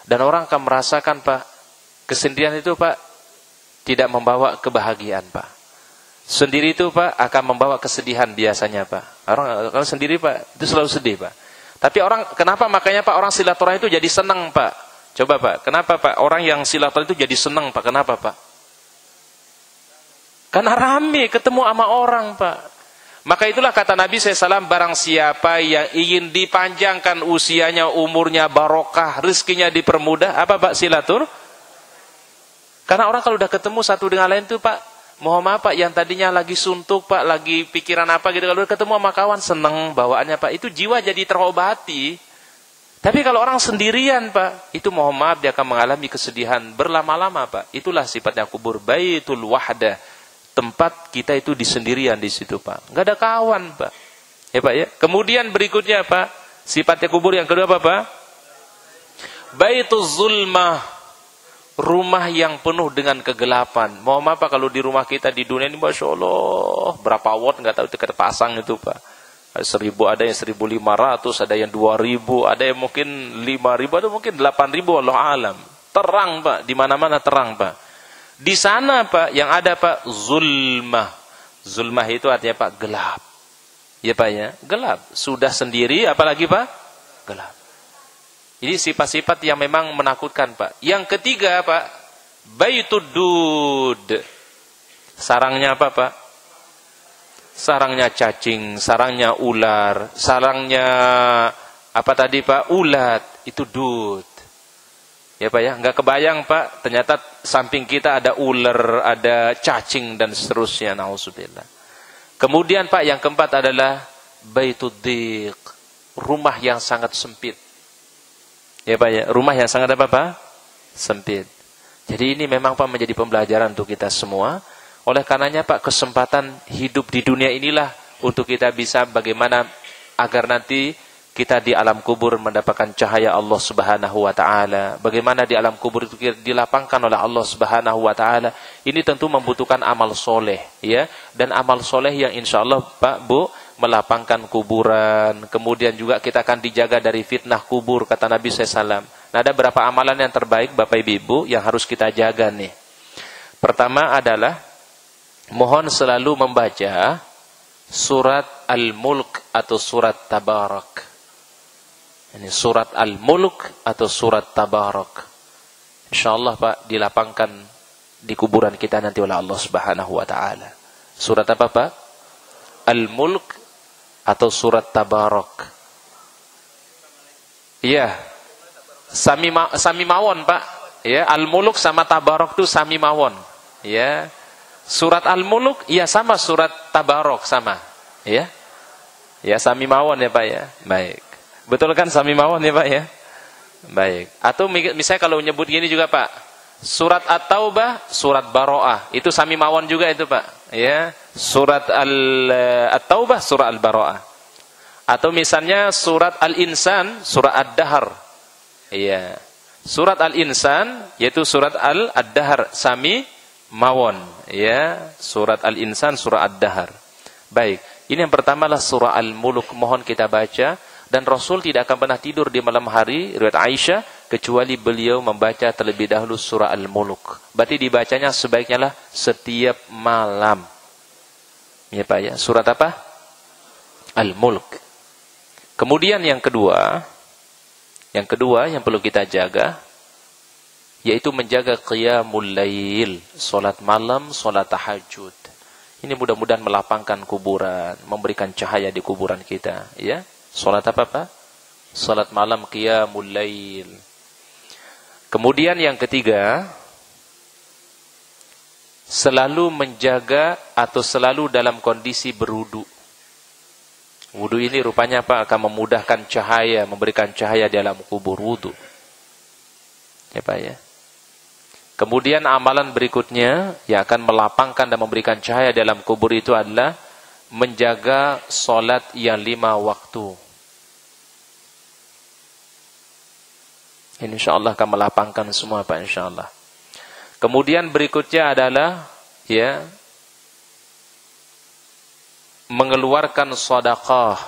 Dan orang akan merasakan Pak, kesendirian itu Pak tidak membawa kebahagiaan Pak. Sendiri itu Pak akan membawa kesedihan biasanya Pak. Orang kalau sendiri Pak itu selalu sedih Pak. Tapi orang kenapa makanya Pak orang silaturahmi itu jadi senang Pak? Coba Pak, kenapa Pak orang yang silaturahmi itu jadi senang Pak? Kenapa Pak? Karena rame ketemu sama orang Pak. Maka itulah kata Nabi SAW, barang siapa yang ingin dipanjangkan usianya, umurnya barokah, rezekinya dipermudah, apa Pak? Silatur. Karena orang kalau udah ketemu satu dengan lain tuh Pak, mohon maaf Pak, yang tadinya lagi suntuk Pak, lagi pikiran apa gitu, kalau udah ketemu sama kawan seneng bawaannya Pak, itu jiwa jadi terobati. Tapi kalau orang sendirian Pak, itu mohon maaf dia akan mengalami kesedihan berlama-lama Pak. Itulah sifatnya kubur, Baitul Wahdah. Tempat kita itu di sendirian di situ Pak. Enggak ada kawan Pak. Ya Pak ya. Kemudian berikutnya Pak, sifatnya kubur yang kedua apa Pak? Baituz Zulmah. Rumah yang penuh dengan kegelapan. Mohon maaf Pak, kalau di rumah kita di dunia ini Masya Allah, berapa watt enggak tahu kita pasang itu Pak. 1000, ada yang 1500, ada yang 2000, ada yang mungkin 5000, ada mungkin 8000, Allah alam. Terang Pak, di mana-mana terang Pak. Di sana Pak yang ada Pak zulmah. Zulmah itu artinya Pak gelap. Ya Pak ya, gelap. Sudah sendiri apalagi Pak? Gelap. Ini sifat-sifat yang memang menakutkan Pak. Yang ketiga Pak, Baitud Dud. Sarangnya apa Pak? Sarangnya cacing, sarangnya ular, sarangnya apa tadi Pak? Ulat. Itu dud. Ya Pak ya, nggak kebayang Pak, ternyata samping kita ada ular, ada cacing dan seterusnya, na'udzubillah. Kemudian Pak yang keempat adalah Baitud Diq, rumah yang sangat sempit. Ya Pak ya, rumah yang sangat apa Pak? Sempit. Jadi ini memang Pak menjadi pembelajaran untuk kita semua. Oleh karenanya Pak, kesempatan hidup di dunia inilah untuk kita bisa bagaimana agar nanti kita di alam kubur mendapatkan cahaya Allah Subhanahu wa taala. Bagaimana di alam kubur itu dilapangkan oleh Allah Subhanahu wa taala. Ini tentu membutuhkan amal soleh ya, dan amal soleh yang insyaallah Pak Bu melapangkan kuburan. Kemudian juga kita akan dijaga dari fitnah kubur kata Nabi SAW. Nah, ada berapa amalan yang terbaik Bapak Ibu yang harus kita jaga nih. Pertama adalah mohon selalu membaca surat Al-Mulk atau surat Tabarak. Ini surat Al-Mulk atau surat Tabarak. InsyaAllah Pak dilapangkan di kuburan kita nanti oleh Allah Subhanahu wa taala. Surat apa Pak? Al-Mulk atau surat Tabarak. Iya. Sami mawon Pak. Ya, Al-Mulk sama Tabarak itu sami mawon. Ya. Surat Al-Mulk ya sama surat Tabarak sama. Ya. Ya sami mawon ya Pak ya. Baik. Betul kan sami mawon ya Pak ya? Baik. Atau misalnya kalau nyebut gini juga Pak, surat At-Taubah, surat Baro'ah, itu sami mawon juga itu Pak. Ya, surat At-Taubah, surat Al-Baro'ah. Atau misalnya surat Al-Insan, surat Ad-Dahr. Iya. Surat Al-Insan yaitu surat Ad-Dahr, sami mawon, ya, surat Al-Insan, surah Ad-Dahr. Baik, ini yang pertama adalah surah Al-Mulk, mohon kita baca. Dan Rasul tidak akan pernah tidur di malam hari, riwayat Aisyah, kecuali beliau membaca terlebih dahulu surah Al-Mulk. Berarti dibacanya sebaiknya lah setiap malam. Ya Pak ya, surat apa? Al-Mulk. Kemudian yang kedua yang perlu kita jaga, yaitu menjaga qiyamul lail, salat malam, salat tahajud. Ini mudah-mudahan melapangkan kuburan, memberikan cahaya di kuburan kita, ya. Salat apa Pak? Salat malam, qiyamul lail. Kemudian yang ketiga, selalu menjaga atau selalu dalam kondisi berwudu. Wudu ini rupanya apa? Akan memudahkan cahaya, memberikan cahaya di dalam kubur, wudu. Ya Pak ya. Kemudian amalan berikutnya yang akan melapangkan dan memberikan cahaya dalam kubur itu adalah menjaga solat yang 5 waktu. Ini insyaAllah akan melapangkan semua Pak, insyaAllah. Kemudian berikutnya adalah, ya, mengeluarkan sedekah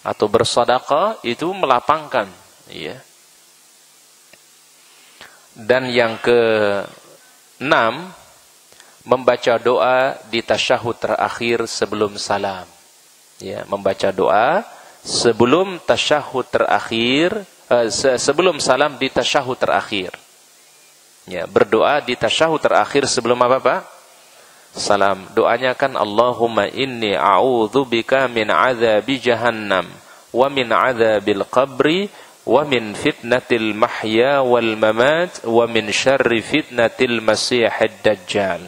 atau bersedekah, itu melapangkan, ya. Dan yang ke-6, membaca doa di tasyahud terakhir sebelum salam. Ya, membaca doa sebelum tasyahud terakhir, sebelum salam di tasyahud terakhir. Ya, berdoa di tasyahud terakhir sebelum apa Pak? Salam. Doanya kan Allahumma inni a'udzubika min adzabi jahannam wa min adzabil qabri wa min fitnatil mahya wal mamat wa min syarri fitnatil masiihid dajjal.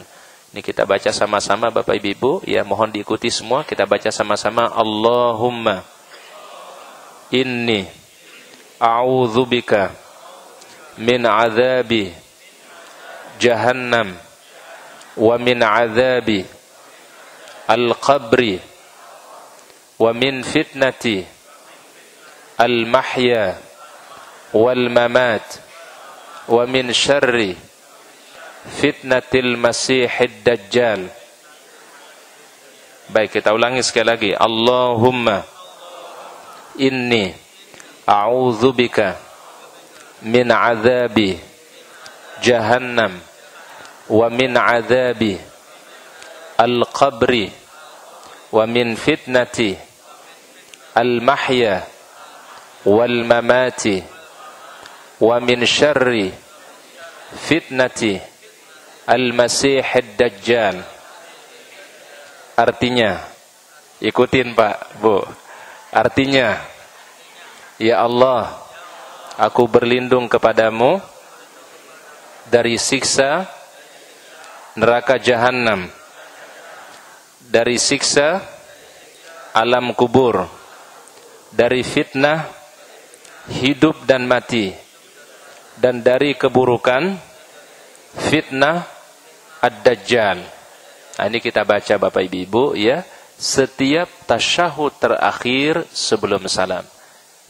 Ini kita baca sama-sama Bapak Ibu, ya, mohon diikuti semua, kita baca sama-sama. Allahumma inni a'udzubika min adzabi jahannam wa min adzabi al-qabri wa min fitnati al-mahya wal mamat wa min syarri fitnatil masiihid dajjal. Baik, kita ulangi sekali lagi. Allahumma inni a'udzubika min adzabi jahannam wa min adzabi al-qabri wa min fitnati al-mahya wal mamati wa min syarri fitnati al-masiihid dajjal. Artinya, ikutin Pak, Bu. Artinya, ya Allah, aku berlindung kepadamu dari siksa neraka jahanam, dari siksa alam kubur, dari fitnah hidup dan mati, dan dari keburukan fitnah ad-dajjal. Nah, ini kita baca Bapak Ibu, ya, setiap tasyahud terakhir sebelum salam.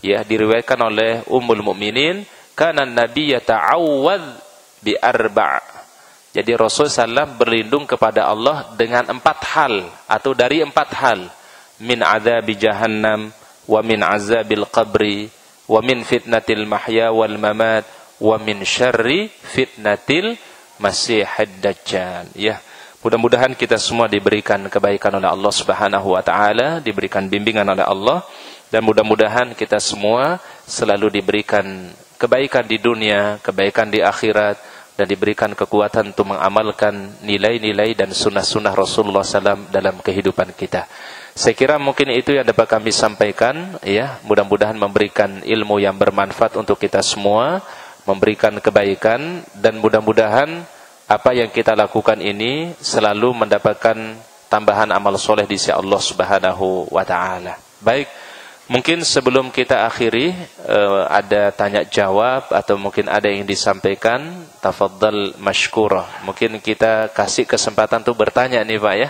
Ya, diriwayatkan oleh Ummul Mukminin, kana Nabi yata'awwadz bi arba'. Jadi Rasul sallam berlindung kepada Allah dengan 4 hal atau dari 4 hal. Min adzabi jahannam wa min azabil qabri wa min fitnatil mahya wal mamat wa min syarri fitnatil masiihid dajjal. Ya, mudah-mudahan kita semua diberikan kebaikan oleh Allah Subhanahu wa taala, diberikan bimbingan oleh Allah, dan mudah-mudahan kita semua selalu diberikan kebaikan di dunia, kebaikan di akhirat, dan diberikan kekuatan untuk mengamalkan nilai-nilai dan sunnah-sunnah Rasulullah SAW dalam kehidupan kita. Saya kira mungkin itu yang dapat kami sampaikan, ya. Mudah-mudahan memberikan ilmu yang bermanfaat untuk kita semua, memberikan kebaikan, dan mudah-mudahan apa yang kita lakukan ini selalu mendapatkan tambahan amal soleh di sisi Allah Subhanahu wa taala. Baik, mungkin sebelum kita akhiri, ada tanya jawab atau mungkin ada yang disampaikan, tafadhal mashkurah. Mungkin kita kasih kesempatan untuk bertanya nih Pak, ya.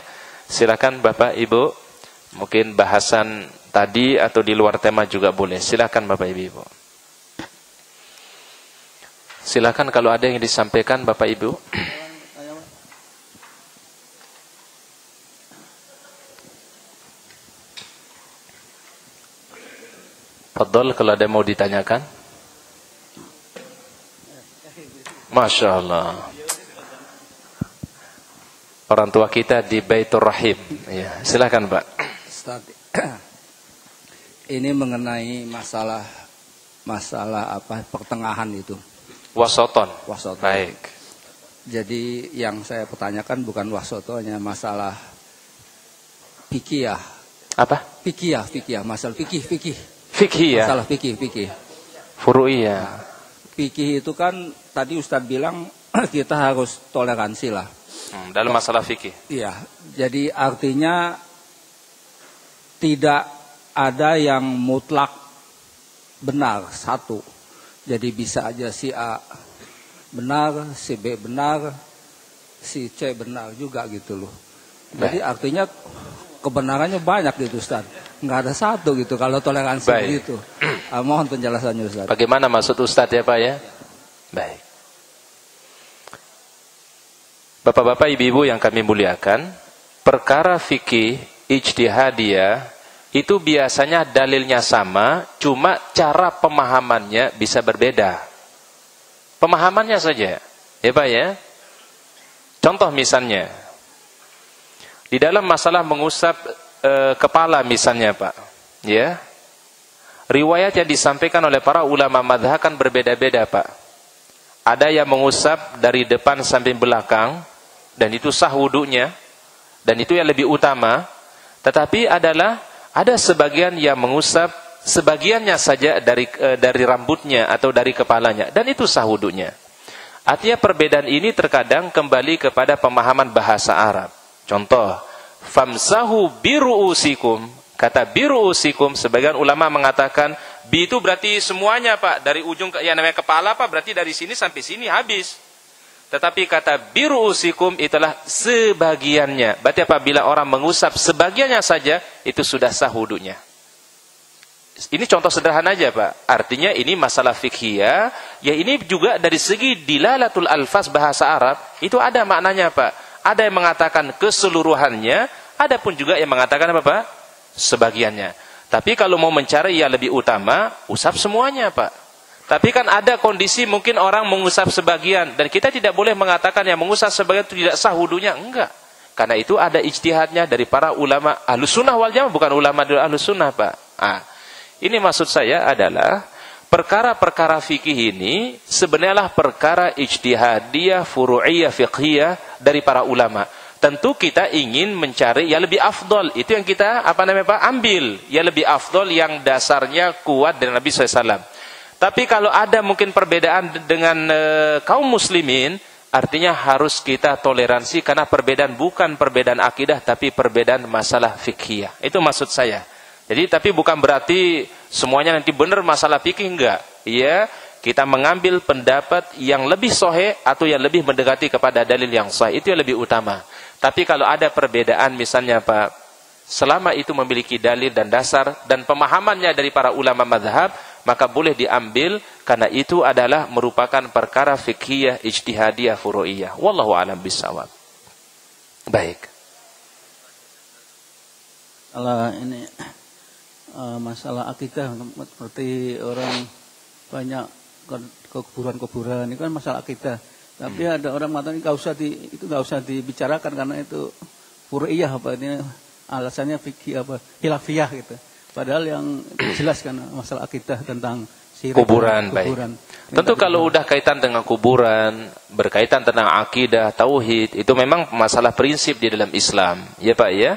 Silakan Bapak Ibu. Mungkin bahasan tadi atau di luar tema juga boleh. Silakan Bapak Ibu. Silakan kalau ada yang disampaikan Bapak Ibu. Fadhol kalau ada mau ditanyakan. Masya Allah. Orang tua kita di Baitur Rahim. Ya, silakan Pak. Ustaz, ini mengenai masalah apa pertengahan itu. Wasoton. Wasoton. Baik. Jadi yang saya pertanyakan bukan wasotonya, masalah fikih. Apa? Fikih, masalah fikih. Fikih ya. Masalah fikih. Furu'iyah. Fikih itu kan tadi Ustadz bilang kita harus toleransi lah. Dalam masalah fikih. Iya, jadi artinya tidak ada yang mutlak benar satu. Jadi bisa aja si A benar, si B benar, si C benar juga gitu loh. Jadi artinya kebenarannya banyak gitu Ustaz. Nggak ada satu gitu kalau toleransi begitu. Mohon penjelasannya Ustaz. Bagaimana maksud Ustaz ya Pak ya? Baik. Bapak-bapak, ibu-ibu yang kami muliakan, perkara fikih ijtihadiyah itu biasanya dalilnya sama, cuma cara pemahamannya bisa berbeda. Pemahamannya saja, ya Pak ya. Contoh misalnya, di dalam masalah mengusap kepala misalnya Pak, ya. Riwayat yang disampaikan oleh para ulama mazhab kan berbeda-beda Pak. Ada yang mengusap dari depan sampai belakang, dan itu sah wudunya, dan itu yang lebih utama. Tetapi ada sebagian yang mengusap sebagiannya saja dari rambutnya atau dari kepalanya, dan itu sah wudunya. Artinya perbedaan ini terkadang kembali kepada pemahaman bahasa Arab. Contoh, famsahu biru'usikum. Kata biru'usikum, sebagian ulama mengatakan bi itu berarti semuanya Pak, dari ujung yang namanya kepala Pak, berarti dari sini sampai sini habis. Tetapi kata biru'usikum itulah sebagiannya. Berarti apabila orang mengusap sebagiannya saja, itu sudah sah wudunya. Ini contoh sederhana aja Pak. Artinya ini masalah fikhiyah. Ya ini juga dari segi dilalatul alfaz bahasa Arab, itu ada maknanya Pak. Ada yang mengatakan keseluruhannya, ada pun juga yang mengatakan apa Pak? Sebagiannya. Tapi kalau mau mencari yang lebih utama, usap semuanya Pak. Tapi kan ada kondisi mungkin orang mengusap sebagian, dan kita tidak boleh mengatakan yang mengusap sebagian itu tidak sah wudunya, enggak. Karena itu ada ijtihadnya dari para ulama Ahlus Sunnah wal Jamaah, bukan ulama dari Ahlus Sunnah Pak. Ini maksud saya adalah perkara-perkara fikih ini sebenarnya perkara ijtihadiyah, furu'iyah, fiqhiyah dari para ulama. Tentu kita ingin mencari yang lebih afdol, itu yang kita ambil, yang lebih afdol, yang dasarnya kuat dari Nabi SAW. Tapi kalau ada mungkin perbedaan dengan kaum muslimin, artinya harus kita toleransi, karena perbedaan bukan perbedaan akidah, tapi perbedaan masalah fikhiyah. Itu maksud saya. Jadi tapi bukan berarti semuanya nanti benar masalah fikih, enggak. Ya, kita mengambil pendapat yang lebih sahih atau yang lebih mendekati kepada dalil yang sahih, itu yang lebih utama. Tapi kalau ada perbedaan misalnya Pak, selama itu memiliki dalil dan dasar dan pemahamannya dari para ulama mazhab, maka boleh diambil, karena itu adalah merupakan perkara fikhiyah, ijtihadiyah, furu'iyah. Wallahu a'lam bishawab. Baik. Kalau ini masalah akidah, seperti orang banyak ke kuburan-kuburan, itu kan masalah akidah. Tapi ada orang mengatakan itu nggak usah dibicarakan karena itu furu'iyah apa ini alasannya fikih apa khilafiyah gitu. Padahal yang jelas kan masalah akidah tentang kuburan. Baik. Tentu kalau udah kaitan dengan kuburan, berkaitan tentang akidah, tauhid, itu memang masalah prinsip di dalam Islam. Ya Pak ya.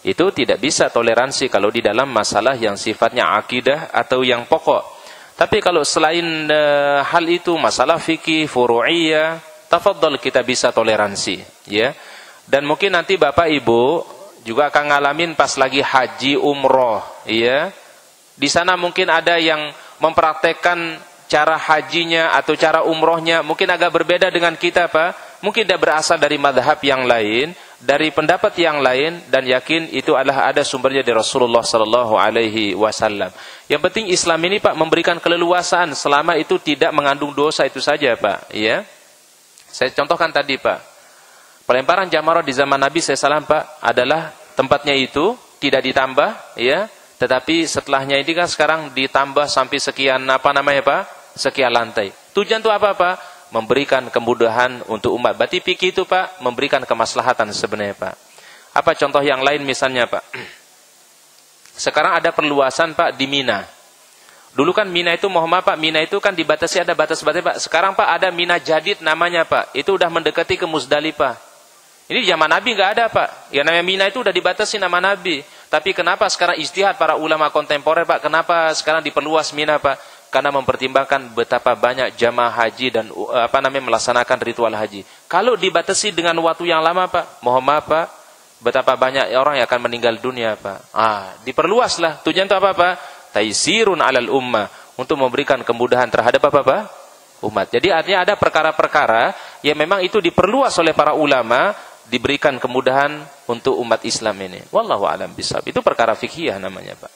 Itu tidak bisa toleransi kalau di dalam masalah yang sifatnya akidah atau yang pokok. Tapi kalau selain hal itu masalah fikih, furu'iyah, tafadhol kita bisa toleransi, ya. Dan mungkin nanti Bapak Ibu juga akan ngalamin pas lagi haji umroh, ya. Di sana mungkin ada yang mempraktekkan cara hajinya atau cara umrohnya mungkin agak berbeda dengan kita Pak. Mungkin tidak berasal dari madhab yang lain, dari pendapat yang lain, dan yakin itu adalah ada sumbernya dari Rasulullah Sallallahu Alaihi Wasallam. Yang penting Islam ini Pak memberikan keleluasaan selama itu tidak mengandung dosa, itu saja Pak. Ya, saya contohkan tadi Pak. Pelemparan jamrah di zaman Nabi SAW Pak adalah tempatnya itu tidak ditambah, ya, Tetapi setelahnya ini kan sekarang ditambah sampai sekian sekian lantai. Tujuan itu apa? Memberikan kemudahan untuk umat. Berarti fikih itu Pak memberikan kemaslahatan sebenarnya Pak. Apa contoh yang lain misalnya Pak? Sekarang ada perluasan Pak di Mina. Dulu kan Mina itu Mina itu kan dibatasi, ada batas-batas Pak. Sekarang Pak ada Mina Jadid namanya Pak. Itu udah mendekati ke Musdalifah. Ini di zaman Nabi nggak ada Pak. Yang namanya Mina itu udah dibatasi nama Nabi. Tapi kenapa sekarang ijtihad para ulama kontemporer Pak? Kenapa sekarang diperluas Mina Pak? Karena mempertimbangkan betapa banyak jamaah haji dan melaksanakan ritual haji. Kalau dibatasi dengan waktu yang lama Pak, Pak, betapa banyak orang yang akan meninggal dunia Pak. Diperluaslah. Tujuan itu apa Pak? Taisirun alal ummah, untuk memberikan kemudahan terhadap umat. Jadi artinya ada perkara-perkara yang memang itu diperluas oleh para ulama, diberikan kemudahan untuk umat Islam ini. Wallahu a'lam bishawab. Itu perkara fikhiyah namanya Pak.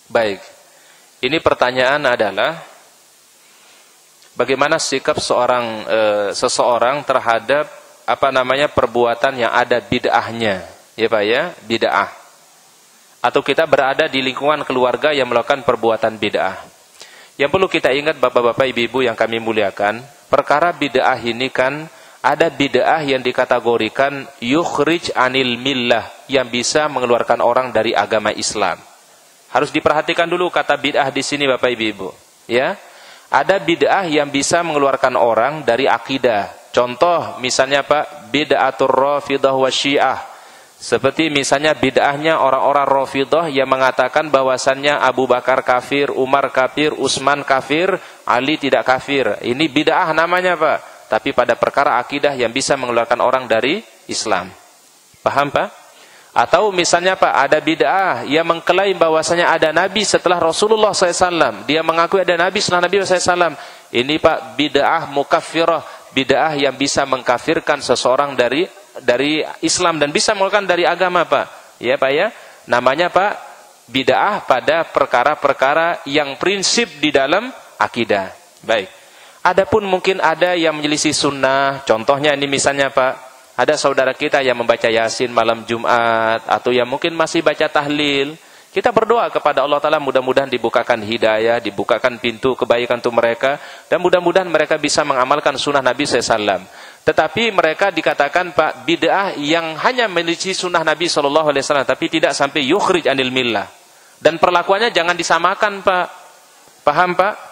Baik. Ini pertanyaan adalah bagaimana sikap seseorang terhadap perbuatan yang ada bid'ahnya, ya Pak ya, bid'ah. Atau kita berada di lingkungan keluarga yang melakukan perbuatan bid'ah. Yang perlu kita ingat Bapak-bapak, Ibu-ibu yang kami muliakan, perkara bid'ah ini kan ada bid'ah yang dikategorikan yukhrij anil millah, yang bisa mengeluarkan orang dari agama Islam. Harus diperhatikan dulu kata bid'ah di sini Bapak Ibu, ya. Ada bid'ah yang bisa mengeluarkan orang dari akidah. Contoh misalnya Pak, bid'atur Rafidah wa Syiah. Seperti misalnya bid'ahnya orang-orang Rafidah yang mengatakan bahwasannya Abu Bakar kafir, Umar kafir, Utsman kafir, Ali tidak kafir. Ini bid'ah namanya Pak. Tapi pada perkara akidah yang bisa mengeluarkan orang dari Islam. Paham Pak? Atau misalnya Pak, ada bid'ah yang mengklaim bahwasanya ada Nabi setelah Rasulullah SAW. Dia mengakui ada Nabi setelah Nabi SAW. Ini Pak, bid'ah mukaffirah. Bid'ah yang bisa mengkafirkan seseorang dari Islam dan bisa mengeluarkan dari agama Pak. Ya Pak ya. Namanya Pak, bid'ah pada perkara-perkara yang prinsip di dalam akidah. Baik. Adapun mungkin ada yang menyelisih sunnah. Contohnya ini misalnya Pak, ada saudara kita yang membaca Yasin malam Jumat, atau yang mungkin masih baca tahlil. Kita berdoa kepada Allah Ta'ala, mudah-mudahan dibukakan hidayah, dibukakan pintu kebaikan untuk mereka, dan mudah-mudahan mereka bisa mengamalkan sunnah Nabi SAW. Tetapi mereka dikatakan Pak, bid'ah yang hanya menyelisih sunnah Nabi SAW, tapi tidak sampai yukhrij anil millah. Dan perlakuannya jangan disamakan Pak. Paham Pak?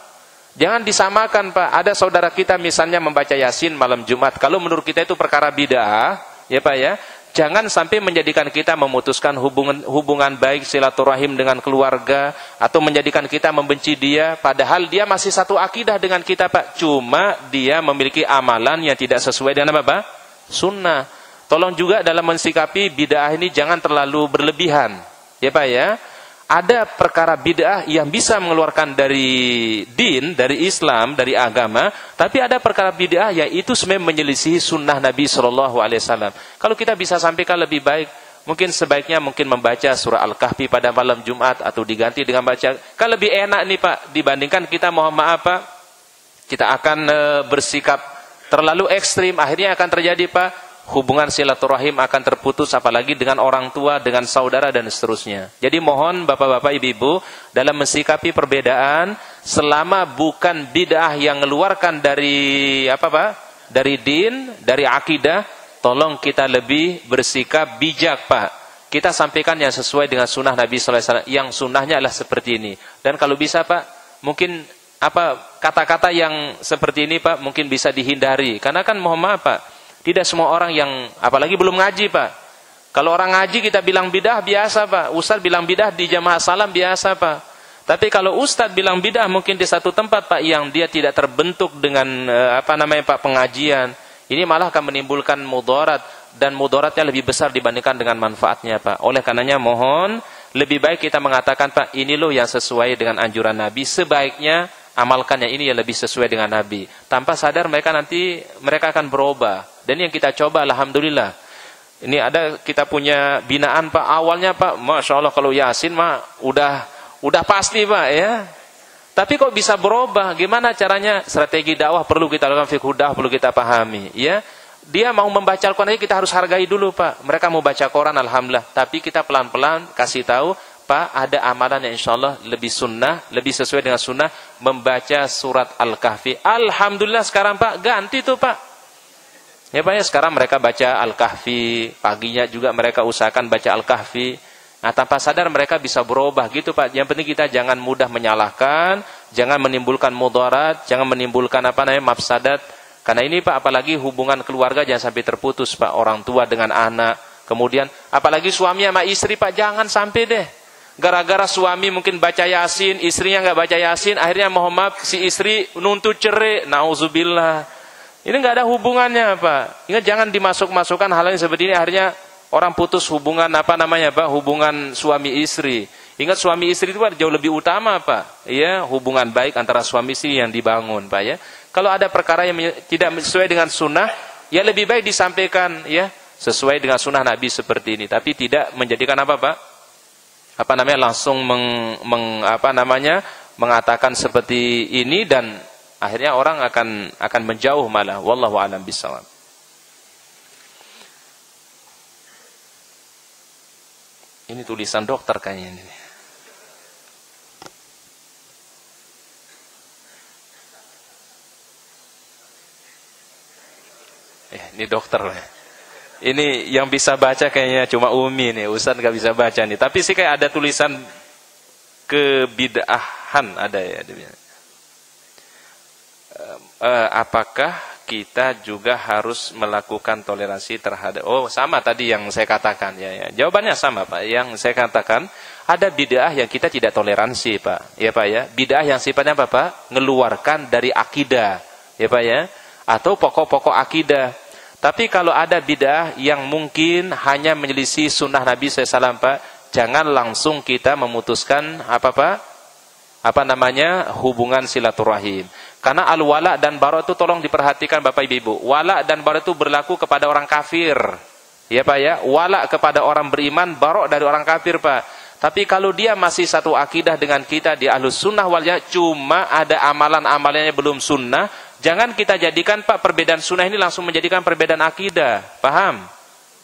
Jangan disamakan Pak. Ada saudara kita misalnya membaca Yasin malam Jumat. Kalau menurut kita itu perkara bid'ah, ya Pak ya. Jangan sampai menjadikan kita memutuskan hubungan baik silaturahim dengan keluarga, atau menjadikan kita membenci dia padahal dia masih satu akidah dengan kita Pak. Cuma dia memiliki amalan yang tidak sesuai dengan apa? Sunnah. Tolong juga dalam mensikapi bid'ah ini jangan terlalu berlebihan. Ya Pak ya. Ada perkara bid'ah yang bisa mengeluarkan dari din, dari Islam, dari agama, tapi ada perkara bid'ah yang itu sebenarnya menyelisihi sunnah Nabi SAW. Kalau kita bisa sampaikan lebih baik, mungkin sebaiknya membaca surah Al-Kahfi pada malam Jumat, atau diganti dengan baca, kan lebih enak nih Pak, dibandingkan kita mohon maaf Pak, kita akan bersikap terlalu ekstrim, akhirnya akan terjadi Pak, hubungan silaturahim akan terputus, apalagi dengan orang tua, dengan saudara dan seterusnya. Jadi mohon Bapak-bapak, Ibu-ibu dalam mensikapi perbedaan, selama bukan bid'ah yang mengeluarkan dari dari din, dari akidah, tolong kita lebih bersikap bijak Pak. Kita sampaikan yang sesuai dengan sunnah Nabi SAW, yang sunnahnya adalah seperti ini. Dan kalau bisa Pak, mungkin kata-kata yang seperti ini Pak mungkin bisa dihindari, karena kan mohon maaf Pak, tidak semua orang yang, apalagi belum ngaji Pak. Kalau orang ngaji kita bilang bidah biasa Pak. Ustaz bilang bidah di jamaah salam biasa Pak. Tapi kalau Ustaz bilang bidah mungkin di satu tempat Pak yang dia tidak terbentuk dengan Pak pengajian, ini malah akan menimbulkan mudarat, dan mudaratnya lebih besar dibandingkan dengan manfaatnya Pak. Oleh karenanya mohon lebih baik kita mengatakan Pak, ini loh yang sesuai dengan anjuran Nabi, sebaiknya amalkannya ini yang lebih sesuai dengan Nabi. Tanpa sadar mereka akan berubah. Dan yang kita coba alhamdulillah, ini ada kita punya binaan Pak, awalnya Pak Masya Allah kalau Yasin mah udah pasti Pak ya. Tapi kok bisa berubah? Gimana caranya? Strategi dakwah perlu kita lakukan, fikih dakwah perlu kita pahami, ya. Dia mau membaca Al-Quran aja kita harus hargai dulu, Pak. Mereka mau baca Quran, alhamdulillah. Tapi kita pelan-pelan kasih tahu, Pak, ada amalan yang insya Allah lebih sunnah, lebih sesuai dengan sunnah, membaca surat Al-Kahfi. Alhamdulillah sekarang, Pak, ganti tuh, Pak. Ya, Pak, ya, sekarang mereka baca Al-Kahfi, paginya juga mereka usahakan baca Al-Kahfi. Nah, tanpa sadar mereka bisa berubah gitu, Pak. Yang penting kita jangan mudah menyalahkan, jangan menimbulkan mudarat, jangan menimbulkan mafsadat. Karena ini, Pak, apalagi hubungan keluarga jangan sampai terputus, Pak. Orang tua dengan anak. Kemudian apalagi suami sama istri, Pak, jangan sampai deh. Gara-gara suami mungkin baca Yasin, istrinya nggak baca Yasin, akhirnya mohon maaf si istri nuntut cerai. Nauzubillah. Ini nggak ada hubungannya, Pak. Ingat, jangan dimasuk-masukkan hal yang seperti ini, akhirnya orang putus hubungan Pak, hubungan suami istri. Ingat, suami istri itu jauh lebih utama, Pak. Ya, hubungan baik antara suami istri yang dibangun, Pak, ya. Kalau ada perkara yang tidak sesuai dengan sunnah, ya lebih baik disampaikan, ya, sesuai dengan sunnah Nabi seperti ini. Tapi tidak menjadikan Pak? Langsung mengatakan seperti ini dan akhirnya orang akan menjauh malah. Wallahu a'lam bishawab. Ini tulisan dokter kayaknya ini. Ini dokter. Ini yang bisa baca kayaknya cuma Umi nih. Ustaz nggak bisa baca nih. Tapi sih kayak ada tulisan kebid'ahan ada ya. Apakah kita juga harus melakukan toleransi terhadap? Oh, sama tadi yang saya katakan, ya. Jawabannya sama, Pak. Yang saya katakan, ada bid'ah yang kita tidak toleransi, Pak. Ya, Pak, ya. Bid'ah yang sifatnya apa, Pak? Ngeluarkan dari akidah, ya, Pak, ya. Atau pokok-pokok akidah. Tapi kalau ada bid'ah yang mungkin hanya menyelisih sunnah Nabi SAW, Pak, jangan langsung kita memutuskan hubungan silaturahim. Karena al-wala dan bara itu tolong diperhatikan Bapak Ibu. Wala dan bara itu berlaku kepada orang kafir. Ya, Pak, ya. Wala kepada orang beriman, bara dari orang kafir, Pak. Tapi kalau dia masih satu akidah dengan kita di Ahlus Sunnah wal Jamaah, cuma ada amalan-amalannya belum sunnah, jangan kita jadikan, Pak, perbedaan sunnah ini langsung menjadikan perbedaan akidah. Paham?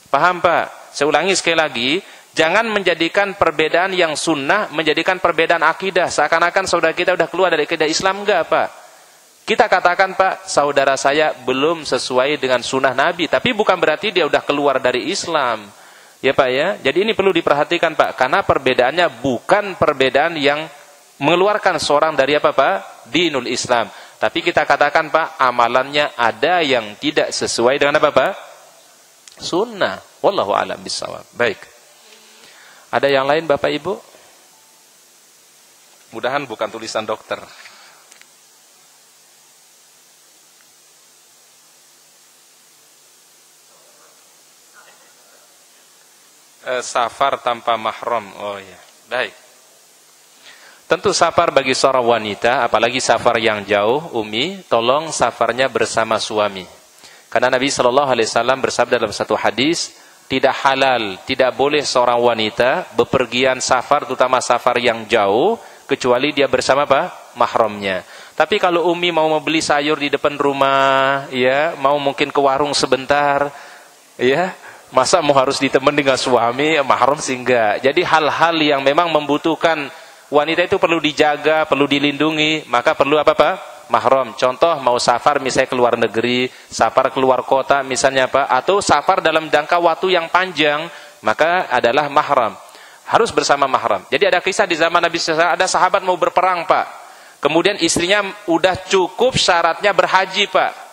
Paham, Pak? Saya ulangi sekali lagi. Jangan menjadikan perbedaan yang sunnah menjadikan perbedaan akidah. Seakan-akan saudara kita sudah keluar dari akidah Islam. Enggak, Pak. Kita katakan, Pak, saudara saya belum sesuai dengan sunnah Nabi. Tapi bukan berarti dia sudah keluar dari Islam. Ya, Pak, ya. Jadi ini perlu diperhatikan, Pak. Karena perbedaannya bukan perbedaan yang mengeluarkan seorang dari Pak? Dinul Islam. Tapi kita katakan, Pak, amalannya ada yang tidak sesuai dengan Pak? Sunnah. Wallahu a'lam bishawab. Baik. Ada yang lain, Bapak Ibu? Mudahan bukan tulisan dokter. Safar tanpa mahram. Oh ya, baik. Tentu safar bagi seorang wanita, apalagi safar yang jauh, Umi, tolong safarnya bersama suami. Karena Nabi SAW bersabda dalam satu hadis, tidak halal, tidak boleh seorang wanita bepergian safar, terutama safar yang jauh, kecuali dia bersama mahramnya. Tapi kalau Umi mau membeli sayur di depan rumah, ya, mau mungkin ke warung sebentar, ya, masa mau harus ditemani dengan suami, mahram sih enggak. Jadi hal-hal yang memang membutuhkan wanita itu perlu dijaga, perlu dilindungi, maka perlu mahram. Contoh mau safar misalnya ke luar negeri, safar keluar kota misalnya atau safar dalam jangka waktu yang panjang, maka adalah mahram. Harus bersama mahram. Jadi ada kisah di zaman Nabi SAW, ada sahabat mau berperang, Pak. Kemudian istrinya udah cukup syaratnya berhaji, Pak.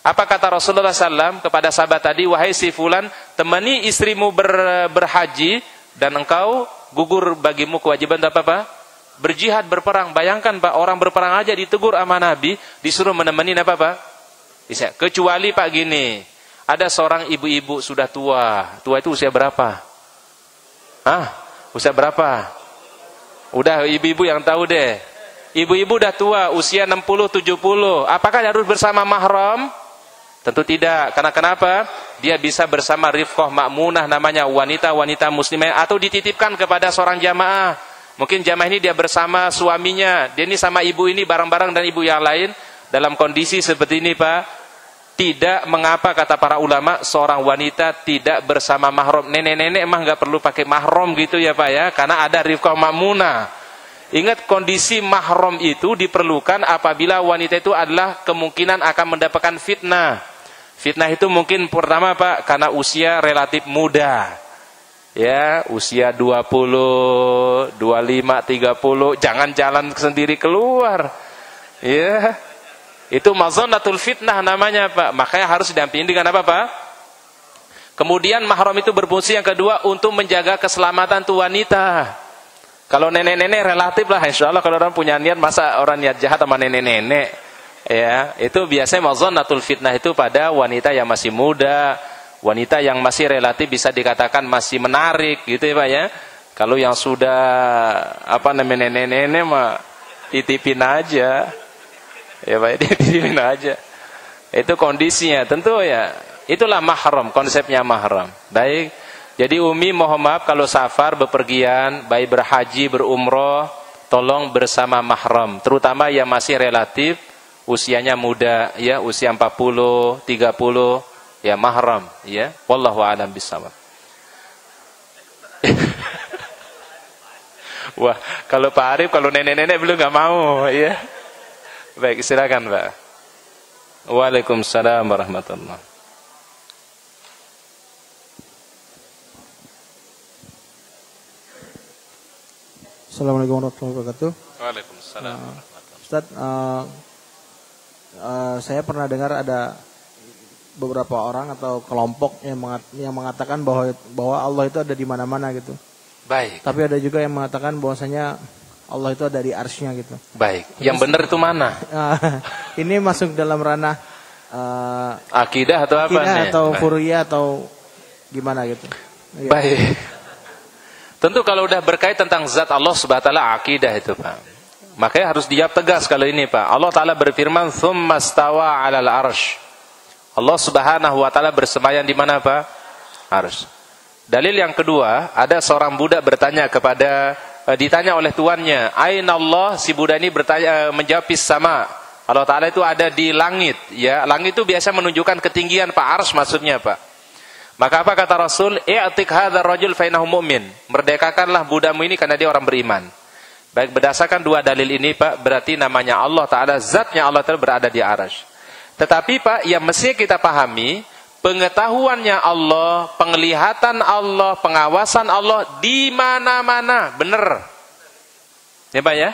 Apa kata Rasulullah SAW kepada sahabat tadi? Wahai si fulan, temani istrimu berhaji dan engkau gugur bagimu kewajiban apa? Berjihad, berperang. Bayangkan, Pak, orang berperang aja ditegur sama Nabi, disuruh menemani apa? Kecuali, Pak, gini. Ada seorang ibu-ibu sudah tua. Tua itu usia berapa? Usia berapa? Udah ibu-ibu yang tahu deh. Ibu-ibu udah tua, usia 60-70. Apakah harus bersama mahram? Tentu tidak. Karena kenapa? Dia bisa bersama rifqah ma'munah, namanya wanita-wanita muslimah, atau dititipkan kepada seorang jamaah. Mungkin jamaah ini dia bersama suaminya, dia ini sama ibu ini bareng-bareng dan ibu yang lain. Dalam kondisi seperti ini Pak, tidak mengapa kata para ulama seorang wanita tidak bersama mahram. Nenek-nenek emang nggak perlu pakai mahram gitu ya Pak ya, karena ada rifqah ma'munah. Ingat, kondisi mahram itu diperlukan apabila wanita itu adalah kemungkinan akan mendapatkan fitnah. Fitnah itu mungkin pertama Pak, karena usia relatif muda. Ya, usia 20, 25, 30, jangan jalan sendiri keluar. Ya. Itu mazannatul fitnah namanya Pak. Makanya harus didampingi dengan apa Pak? Kemudian mahram itu berfungsi yang kedua untuk menjaga keselamatan tuh wanita. Kalau nenek-nenek relatif lah, insya Allah kalau orang punya niat, masa orang niat jahat sama nenek-nenek. Ya, itu biasanya mazannatul fitnah itu pada wanita yang masih muda, wanita yang masih relatif bisa dikatakan masih menarik gitu ya Pak ya. Kalau yang sudah apa namanya nenek-nenek mah titipin aja. Ya Pak, titipin aja. Itu kondisinya tentu ya. Itulah mahram, konsepnya mahram. Baik. Jadi Umi mohon maaf kalau safar bepergian, baik berhaji, berumroh, tolong bersama mahram, terutama yang masih relatif usianya muda ya, usia 40, 30 ya mahram ya. Wallahu a'lam bishawab. Wah, kalau Pak Arif, kalau nenek-nenek belum nggak mau ya. Baik, silakan Pak. Waalaikumsalam warahmatullahi. Assalamualaikum warahmatullahi wabarakatuh. Waalaikumsalam warahmatullahi. Ustaz, saya pernah dengar ada beberapa orang atau kelompok yang mengatakan bahwa Allah itu ada di mana-mana gitu. Baik. Tapi ada juga yang mengatakan bahwasanya Allah itu ada di arsy-Nya gitu. Baik. Yang benar itu mana? Ini masuk dalam ranah akidah atau apa nih? Atau furiyah atau gimana gitu. Baik. Tentu kalau udah berkait tentang zat Allah Subhanahu wa taala, akidah itu Pak. Makanya harus dijawab tegas kalau ini Pak. Allah Taala berfirman, "Tsumma stawa 'alal arsy." Allah Subhanahu wa taala bersemayam di mana Pak? Arsy. Dalil yang kedua, ada seorang budak bertanya ditanya oleh tuannya, "Aina Allah?" Si budak ini bertanya, menjawab, "Fis sama." Allah Taala itu ada di langit, ya. Langit itu biasa menunjukkan ketinggian Pak, arsy maksudnya Pak. Maka apa kata Rasul? "I'tik hadzal rajul fa innahu mu'min." Merdekakanlah budakmu ini karena dia orang beriman. Baik, berdasarkan dua dalil ini Pak, berarti namanya Allah Ta'ala, zatnya Allah Ta'ala berada di arsy. Tetapi Pak, yang mesti kita pahami, pengetahuannya Allah, penglihatan Allah, pengawasan Allah di mana-mana, benar. Ya Pak ya?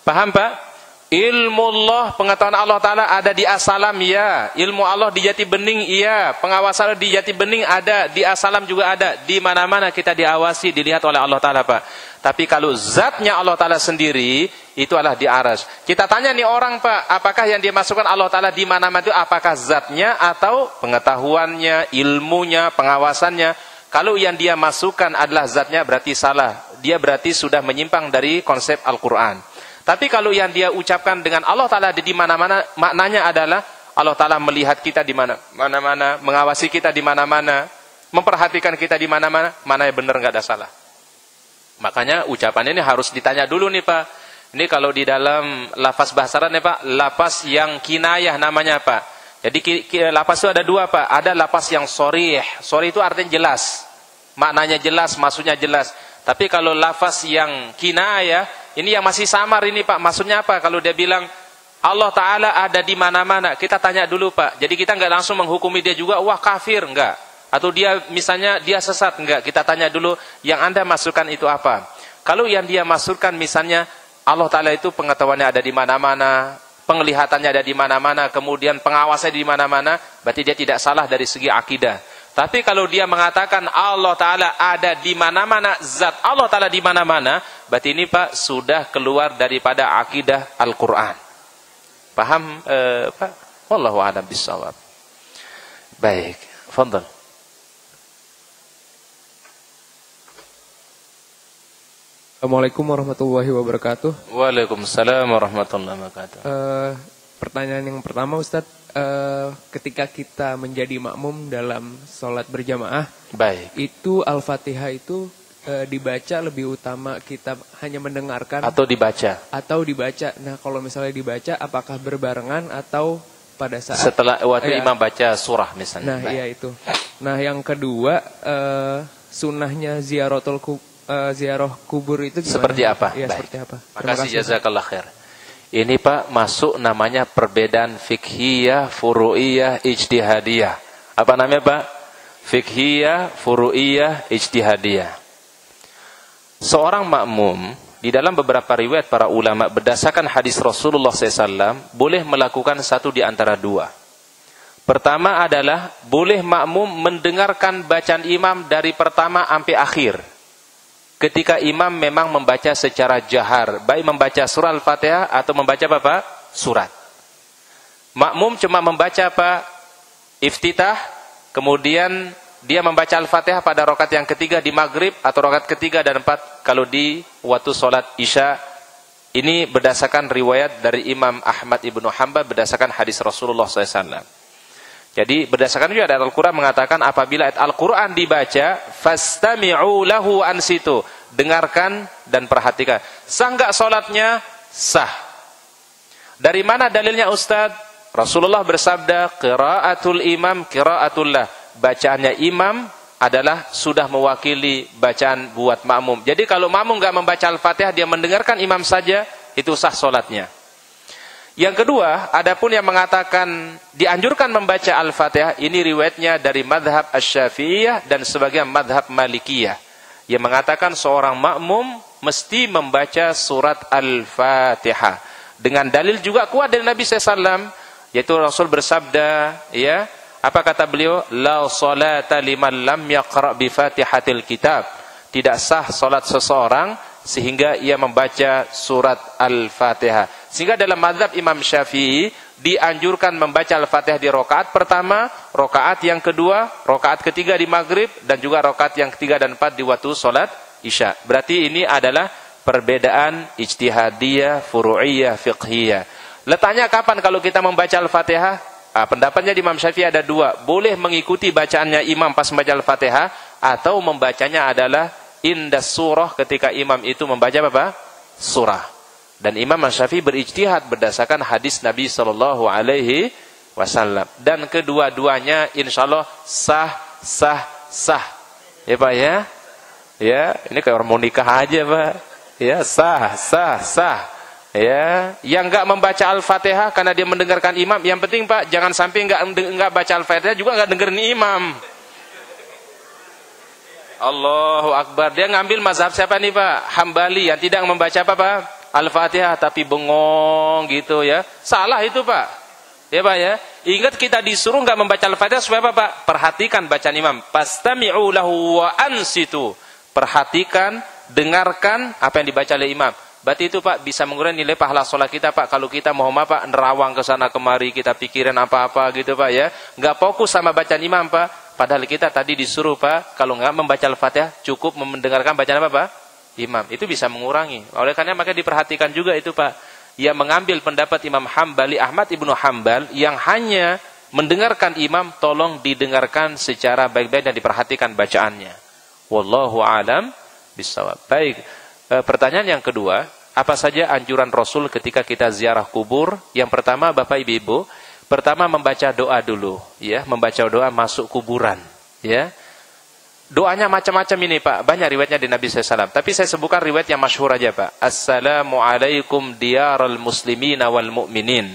Paham Pak? Ilmu Allah, pengetahuan Allah Ta'ala ada di asalam, ya. Ilmu Allah di jati bening, iya. Pengawasan Allah di jati bening ada, di asalam juga ada. Di mana-mana kita diawasi, dilihat oleh Allah Ta'ala Pak. Tapi kalau zatnya Allah Ta'ala sendiri, itu adalah di arsy. Kita tanya nih orang Pak, apakah yang dia masukkan Allah Ta'ala di mana-mana itu, apakah zatnya atau pengetahuannya, ilmunya, pengawasannya? Kalau yang dia masukkan adalah zatnya, berarti salah. Dia berarti sudah menyimpang dari konsep Al-Quran. Tapi kalau yang dia ucapkan dengan Allah Ta'ala ada di mana-mana, maknanya adalah Allah Ta'ala melihat kita di mana-mana, mengawasi kita di mana-mana, memperhatikan kita di mana-mana, mana yang benar, nggak ada salah. Makanya ucapan ini harus ditanya dulu nih Pak. Ini kalau di dalam lafaz bahasa Arab nih Pak, lafaz yang kinayah namanya Pak. Jadi lafaz itu ada dua Pak. Ada lafaz yang sharih. Sharih itu artinya jelas. Maknanya jelas, maksudnya jelas. Tapi kalau lafaz yang kinayah, ini yang masih samar ini Pak. Maksudnya apa? Kalau dia bilang Allah Ta'ala ada di mana-mana, kita tanya dulu Pak. Jadi kita nggak langsung menghukumi dia juga, wah kafir, enggak. Atau dia misalnya dia sesat, enggak. Kita tanya dulu yang Anda masukkan itu apa. Kalau yang dia masukkan misalnya Allah Ta'ala itu pengetahuannya ada di mana-mana, penglihatannya ada di mana-mana, kemudian pengawasannya di mana-mana, berarti dia tidak salah dari segi akidah. Tapi kalau dia mengatakan Allah Ta'ala ada di mana-mana, zat Allah Ta'ala di mana-mana, berarti ini Pak sudah keluar daripada akidah Al-Quran. Paham Pak? Wallahu a'lam bishawab. Baik, fadhal. Assalamualaikum warahmatullahi wabarakatuh. Waalaikumsalam warahmatullahi wabarakatuh. Pertanyaan yang pertama Ustadz, ketika kita menjadi makmum dalam sholat berjamaah, baik, itu Al-Fatihah itu dibaca lebih utama kita hanya mendengarkan Atau dibaca atau dibaca. Nah, kalau misalnya dibaca apakah berbarengan atau pada saat setelah waktu imam baca surah misalnya. Nah, iya itu. Nah, yang kedua sunnahnya ziarah kubur itu gimana? Seperti apa? Iya, Baik. seperti apa? Makasih, jazakallah khair. Ini Pak masuk namanya perbedaan fikhiyah, furu'iyah, ijtihadiyah. Apa namanya Pak? Fikhiyah, furu'iyah, ijtihadiyah. Seorang makmum di dalam beberapa riwayat para ulama berdasarkan hadis Rasulullah SAW boleh melakukan satu di antara dua. Pertama adalah boleh makmum mendengarkan bacaan imam dari pertama sampai akhir. Ketika imam memang membaca secara jahar, baik membaca surah Al-Fatihah atau membaca apa Pak? Surat. Makmum cuma membaca apa? Iftitah, kemudian dia membaca Al-Fatihah pada rakaat yang ketiga di maghrib atau rakaat ketiga dan 4 kalau di waktu sholat isya. Ini berdasarkan riwayat dari Imam Ahmad ibnu Hanbal berdasarkan hadis Rasulullah SAW. Jadi berdasarkan juga ayat Al-Quran mengatakan apabila ayat Al-Quran dibaca, fastami'u lahu ansitu, dengarkan dan perhatikan. Sah enggak sholatnya? Sah. Dari mana dalilnya Ustaz? Rasulullah bersabda, qiraatul imam qiraatullah. Bacaannya imam adalah sudah mewakili bacaan buat makmum. Jadi kalau makmum enggak membaca Al-Fatihah, dia mendengarkan imam saja, itu sah sholatnya. Yang kedua, adapun yang mengatakan dianjurkan membaca Al-Fatihah, ini riwayatnya dari madhab Asy-Syafi'iyah dan sebagian madhab Malikiyah, yang mengatakan seorang makmum mesti membaca surat Al-Fatihah. Dengan dalil juga kuat dari Nabi SAW, yaitu Rasul bersabda, ya, apa kata beliau? La salata liman lam yaqra' bi Fatihatil kitab. Tidak sah salat seseorang sehingga ia membaca surat Al-Fatihah. Sehingga dalam mazhab Imam Syafi'i dianjurkan membaca Al-Fatihah di rakaat pertama, rakaat yang kedua, rakaat ketiga di maghrib, dan juga rakaat yang ketiga dan 4 di waktu salat isya. Berarti ini adalah perbedaan ijtihadiyah, furu'iyah, fiqhiyah. Letaknya kapan kalau kita membaca Al-Fatihah? Pendapatnya di Imam Syafi'i ada dua. Boleh mengikuti bacaannya imam pas membaca Al-Fatihah, atau membacanya adalah indas surah ketika imam itu membaca apa? Surah. Dan Imam Syafi'i berijtihad berdasarkan hadis Nabi SAW. Dan kedua-duanya insyaallah sah. Ya Pak ya? Ya, ini kayak orang mau nikah aja Pak. Ya, sah. Ya, yang enggak membaca Al-Fatihah karena dia mendengarkan imam, yang penting Pak jangan sampai enggak baca Al-Fatihah juga enggak dengerin imam. Allahu Akbar. Dia ngambil mazhab siapa nih Pak? Hambali yang tidak membaca apa Pak? Al-Fatihah tapi bengong gitu ya. Salah itu Pak. Ya Pak ya. Ingat kita disuruh enggak membaca Al-Fatihah supaya apa Pak? Perhatikan bacaan imam. Fastami'u lahu wa ansitu. Perhatikan, dengarkan apa yang dibaca oleh imam. Berarti itu Pak bisa mengurangi nilai pahala sholat kita Pak. Kalau kita mau apa? Nerawang ke sana kemari, kita pikirin apa-apa gitu Pak ya. Enggak fokus sama bacaan imam Pak. Padahal kita tadi disuruh Pak, kalau enggak membaca Al-Fatihah cukup mendengarkan bacaan apa Pak? Imam. Itu bisa mengurangi. Oleh karena maka diperhatikan juga itu Pak. Yang mengambil pendapat Imam Hambali, Ahmad ibnu Hanbal, yang hanya mendengarkan imam, tolong didengarkan secara baik-baik dan diperhatikan bacaannya. Wallahu a'lam bishawab. Baik. Pertanyaan yang kedua, apa saja anjuran Rasul ketika kita ziarah kubur? Yang pertama Bapak Ibu, pertama membaca doa dulu, ya, membaca doa masuk kuburan, ya. Doanya macam-macam ini Pak, banyak riwayatnya di Nabi SAW. Tapi saya sebutkan riwayat yang masyhur aja Pak. Assalamualaikum diyaral muslimina wal mu'minin,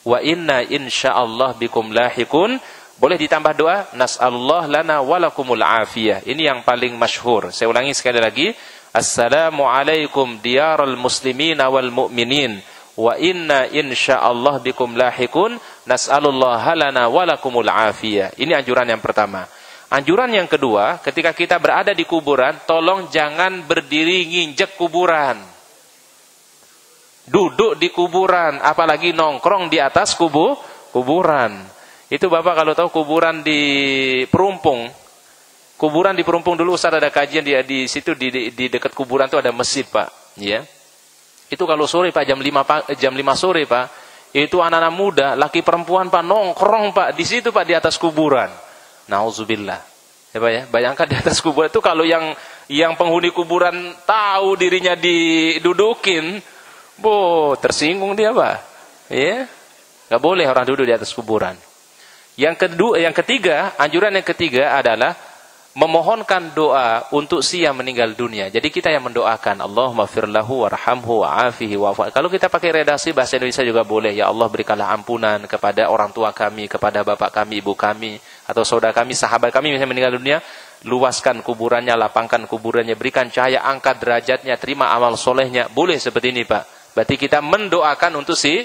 wa inna insyaallah bikum lahikun. Boleh ditambah doa, nas'alullah lana walakumul afiyah. Ini yang paling masyhur. Saya ulangi sekali lagi. Assalamualaikum diyaral muslimina wal mu'minin, wa inna insyaallah bikum lahikun, nas'alullah lana walakumul afiyah. Ini anjuran yang pertama. Anjuran yang kedua, ketika kita berada di kuburan, tolong jangan berdiri nginjek kuburan. Duduk di kuburan, apalagi nongkrong di atas kuburan. Itu Bapak kalau tahu kuburan di Perumpung. Kuburan di Perumpung dulu Ustaz ada kajian di situ di dekat kuburan itu ada masjid Pak, ya. Itu kalau sore Pak jam 5 sore Pak, itu anak-anak muda, laki perempuan Pak nongkrong Pak di situ Pak di atas kuburan. Nauzubillah. Ya Pak ya, bayangkan di atas kuburan itu kalau yang yang penghuni kuburan tahu dirinya didudukin, tersinggung dia, Pak. Ya. Enggak boleh orang duduk di atas kuburan. Yang ketiga, anjuran yang ketiga adalah memohonkan doa untuk si yang meninggal dunia. Jadi kita yang mendoakan, Allahumma firlahu warhamhu wa'afihi wa'fu. Kalau kita pakai redaksi bahasa Indonesia juga boleh. Ya Allah, berikanlah ampunan kepada orang tua kami, kepada bapak kami, ibu kami, atau saudara kami, sahabat kami yang meninggal dunia. Luaskan kuburannya, lapangkan kuburannya, berikan cahaya, angkat derajatnya, terima amal solehnya. Boleh seperti ini, Pak. Berarti kita mendoakan untuk si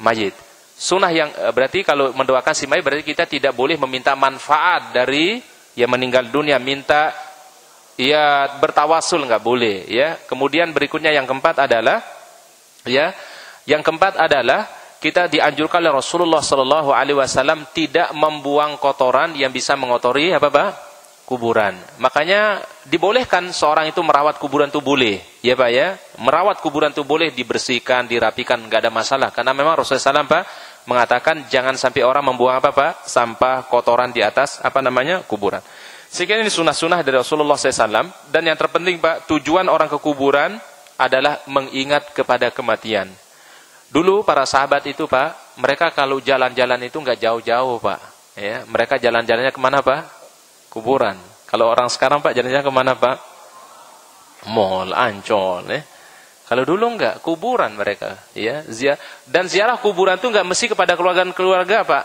mayit. Sunnah yang berarti kalau mendoakan si mayit berarti kita tidak boleh meminta manfaat dari yang meninggal dunia, minta ya bertawasul, nggak boleh, ya. Kemudian berikutnya yang keempat adalah kita dianjurkan oleh Rasulullah Shallallahu Alaihi Wasallam tidak membuang kotoran yang bisa mengotori kuburan. Makanya dibolehkan seorang itu merawat kuburan itu boleh, ya Pak ya. Merawat kuburan itu boleh, dibersihkan, dirapikan, nggak ada masalah. Karena memang Rasulullah SAW, Pak, mengatakan jangan sampai orang membuang sampah kotoran di atas kuburan. Sekian ini sunnah-sunnah dari Rasulullah SAW. Dan yang terpenting, Pak, tujuan orang ke kuburan adalah mengingat kepada kematian. Dulu para sahabat itu, Pak, mereka kalau jalan-jalan itu nggak jauh-jauh, Pak. Ya, mereka jalan-jalannya kemana, Pak? Kuburan. Kalau orang sekarang, Pak, jalan-jalan kemana, Pak? Mall, Ancol, ya. Kalau dulu enggak, kuburan mereka, ya. Dan ziarah kuburan itu enggak mesti kepada keluarga, Pak.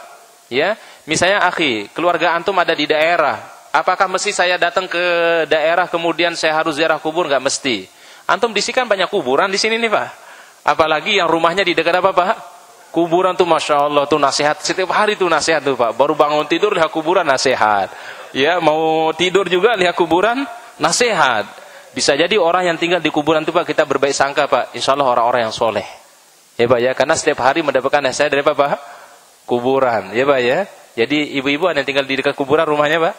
Ya. Misalnya, akhi, keluarga antum ada di daerah. Apakah mesti saya datang ke daerah kemudian saya harus ziarah kubur? Enggak mesti. Antum di sini kan banyak kuburan di sini nih, Pak. Apalagi yang rumahnya di dekat Pak? Kuburan tuh Masya Allah tuh nasihat. Setiap hari tuh nasihat tuh, Pak. Baru bangun tidur lihat kuburan nasihat. Ya, mau tidur juga lihat kuburan nasihat. Bisa jadi orang yang tinggal di kuburan itu, Pak, kita berbaik sangka, Pak. Insya Allah orang-orang yang soleh. Ya, Pak ya. Karena setiap hari mendapatkan nasihat dari Pak? Kuburan. Ya, Pak ya. Jadi ibu-ibu ada yang tinggal di dekat kuburan rumahnya, Pak?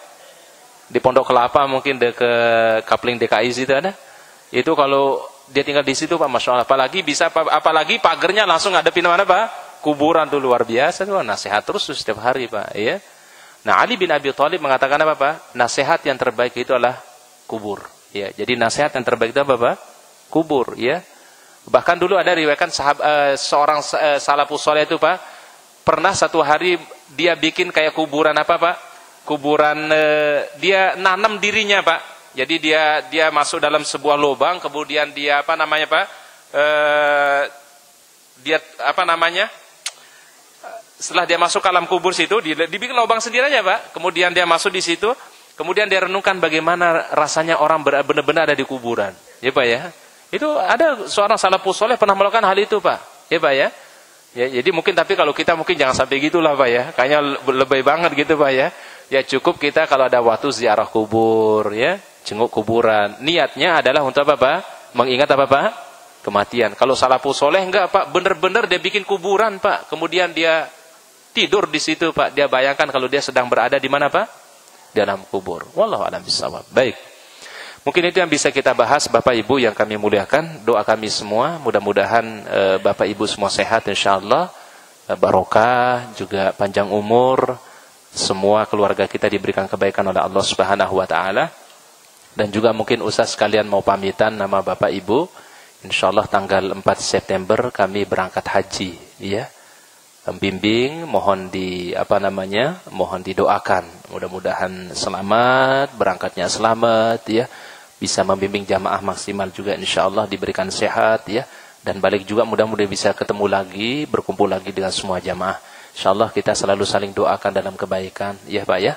Di Pondok Kelapa mungkin dekat Kapling DKI situ ada. Itu kalau dia tinggal di situ, Pak, Masya Allah. Apalagi pagernya langsung ngadepin mana, Pak? Kuburan tuh luar biasa tuh. Nasihat terus setiap hari, Pak. Ya. Nah, Ali bin Abi Thalib mengatakan apa, Pak? Nasihat yang terbaik itu adalah kubur. Ya, jadi nasihat yang terbaik itu apa, Pak? Kubur, ya. Bahkan dulu ada riwayatkan seorang salafus saleh itu, Pak, pernah satu hari dia bikin kayak kuburan Pak? Kuburan dia nanam dirinya, Pak. Jadi dia masuk dalam sebuah lubang, kemudian dia Pak? Setelah dia masuk ke alam kubur situ, dibikin lubang sendiri aja, Pak. Kemudian dia masuk di situ. Kemudian dia renungkan bagaimana rasanya orang benar-benar ada di kuburan. Ya, Pak ya. Itu ada seorang salafus saleh pernah melakukan hal itu, Pak. Ya, Pak ya. Ya, jadi mungkin tapi kalau kita mungkin jangan sampai gitulah, Pak ya. Kayaknya lebih banget gitu, Pak ya. Ya cukup kita kalau ada waktu ziarah kubur, ya, jenguk kuburan. Niatnya adalah untuk apa, Pak? Mengingat apa, Pak? Kematian. Kalau salafus saleh enggak, Pak, benar-benar dia bikin kuburan, Pak. Kemudian dia tidur di situ, Pak. Dia bayangkan kalau dia sedang berada di mana, Pak? Dalam kubur. Wallahu a'lam bishawab. Baik. Mungkin itu yang bisa kita bahas, Bapak Ibu yang kami muliakan. Doa kami semua, mudah-mudahan Bapak Ibu semua sehat insyaallah, barokah, juga panjang umur. Semua keluarga kita diberikan kebaikan oleh Allah Subhanahu wa taala. Dan juga mungkin Ustaz sekalian mau pamitan nama Bapak Ibu. Insyaallah tanggal 4 September kami berangkat haji, ya. Bimbing, mohon mohon didoakan. Mudah-mudahan selamat, berangkatnya selamat, ya. Bisa membimbing jamaah maksimal juga insyaallah, diberikan sehat, ya. Dan balik juga mudah-mudahan bisa ketemu lagi, berkumpul lagi dengan semua jamaah. Insyaallah kita selalu saling doakan dalam kebaikan, ya Pak ya.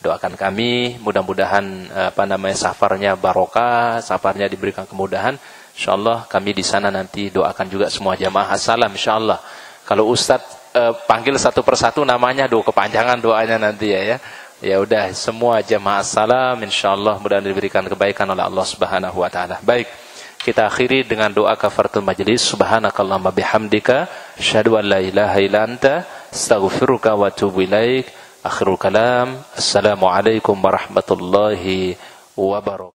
Doakan kami, mudah-mudahan safarnya barokah, safarnya diberikan kemudahan. Insyaallah kami di sana nanti doakan juga semua jamaah. Assalam insyaallah. Kalau Ustadz panggil satu persatu namanya, kepanjangan doanya nanti ya. Ya udah, semua jamaah salam insyaallah mudah-mudahan diberikan kebaikan oleh Allah Subhanahu wa taala. Baik, kita akhiri dengan doa kafaratul majelis. Subhanakallahumma bihamdika asyhadu an la ilaha illa anta astaghfiruka wa atubu ilaik. Akhirul kalam. Assalamualaikum warahmatullahi wabarakatuh.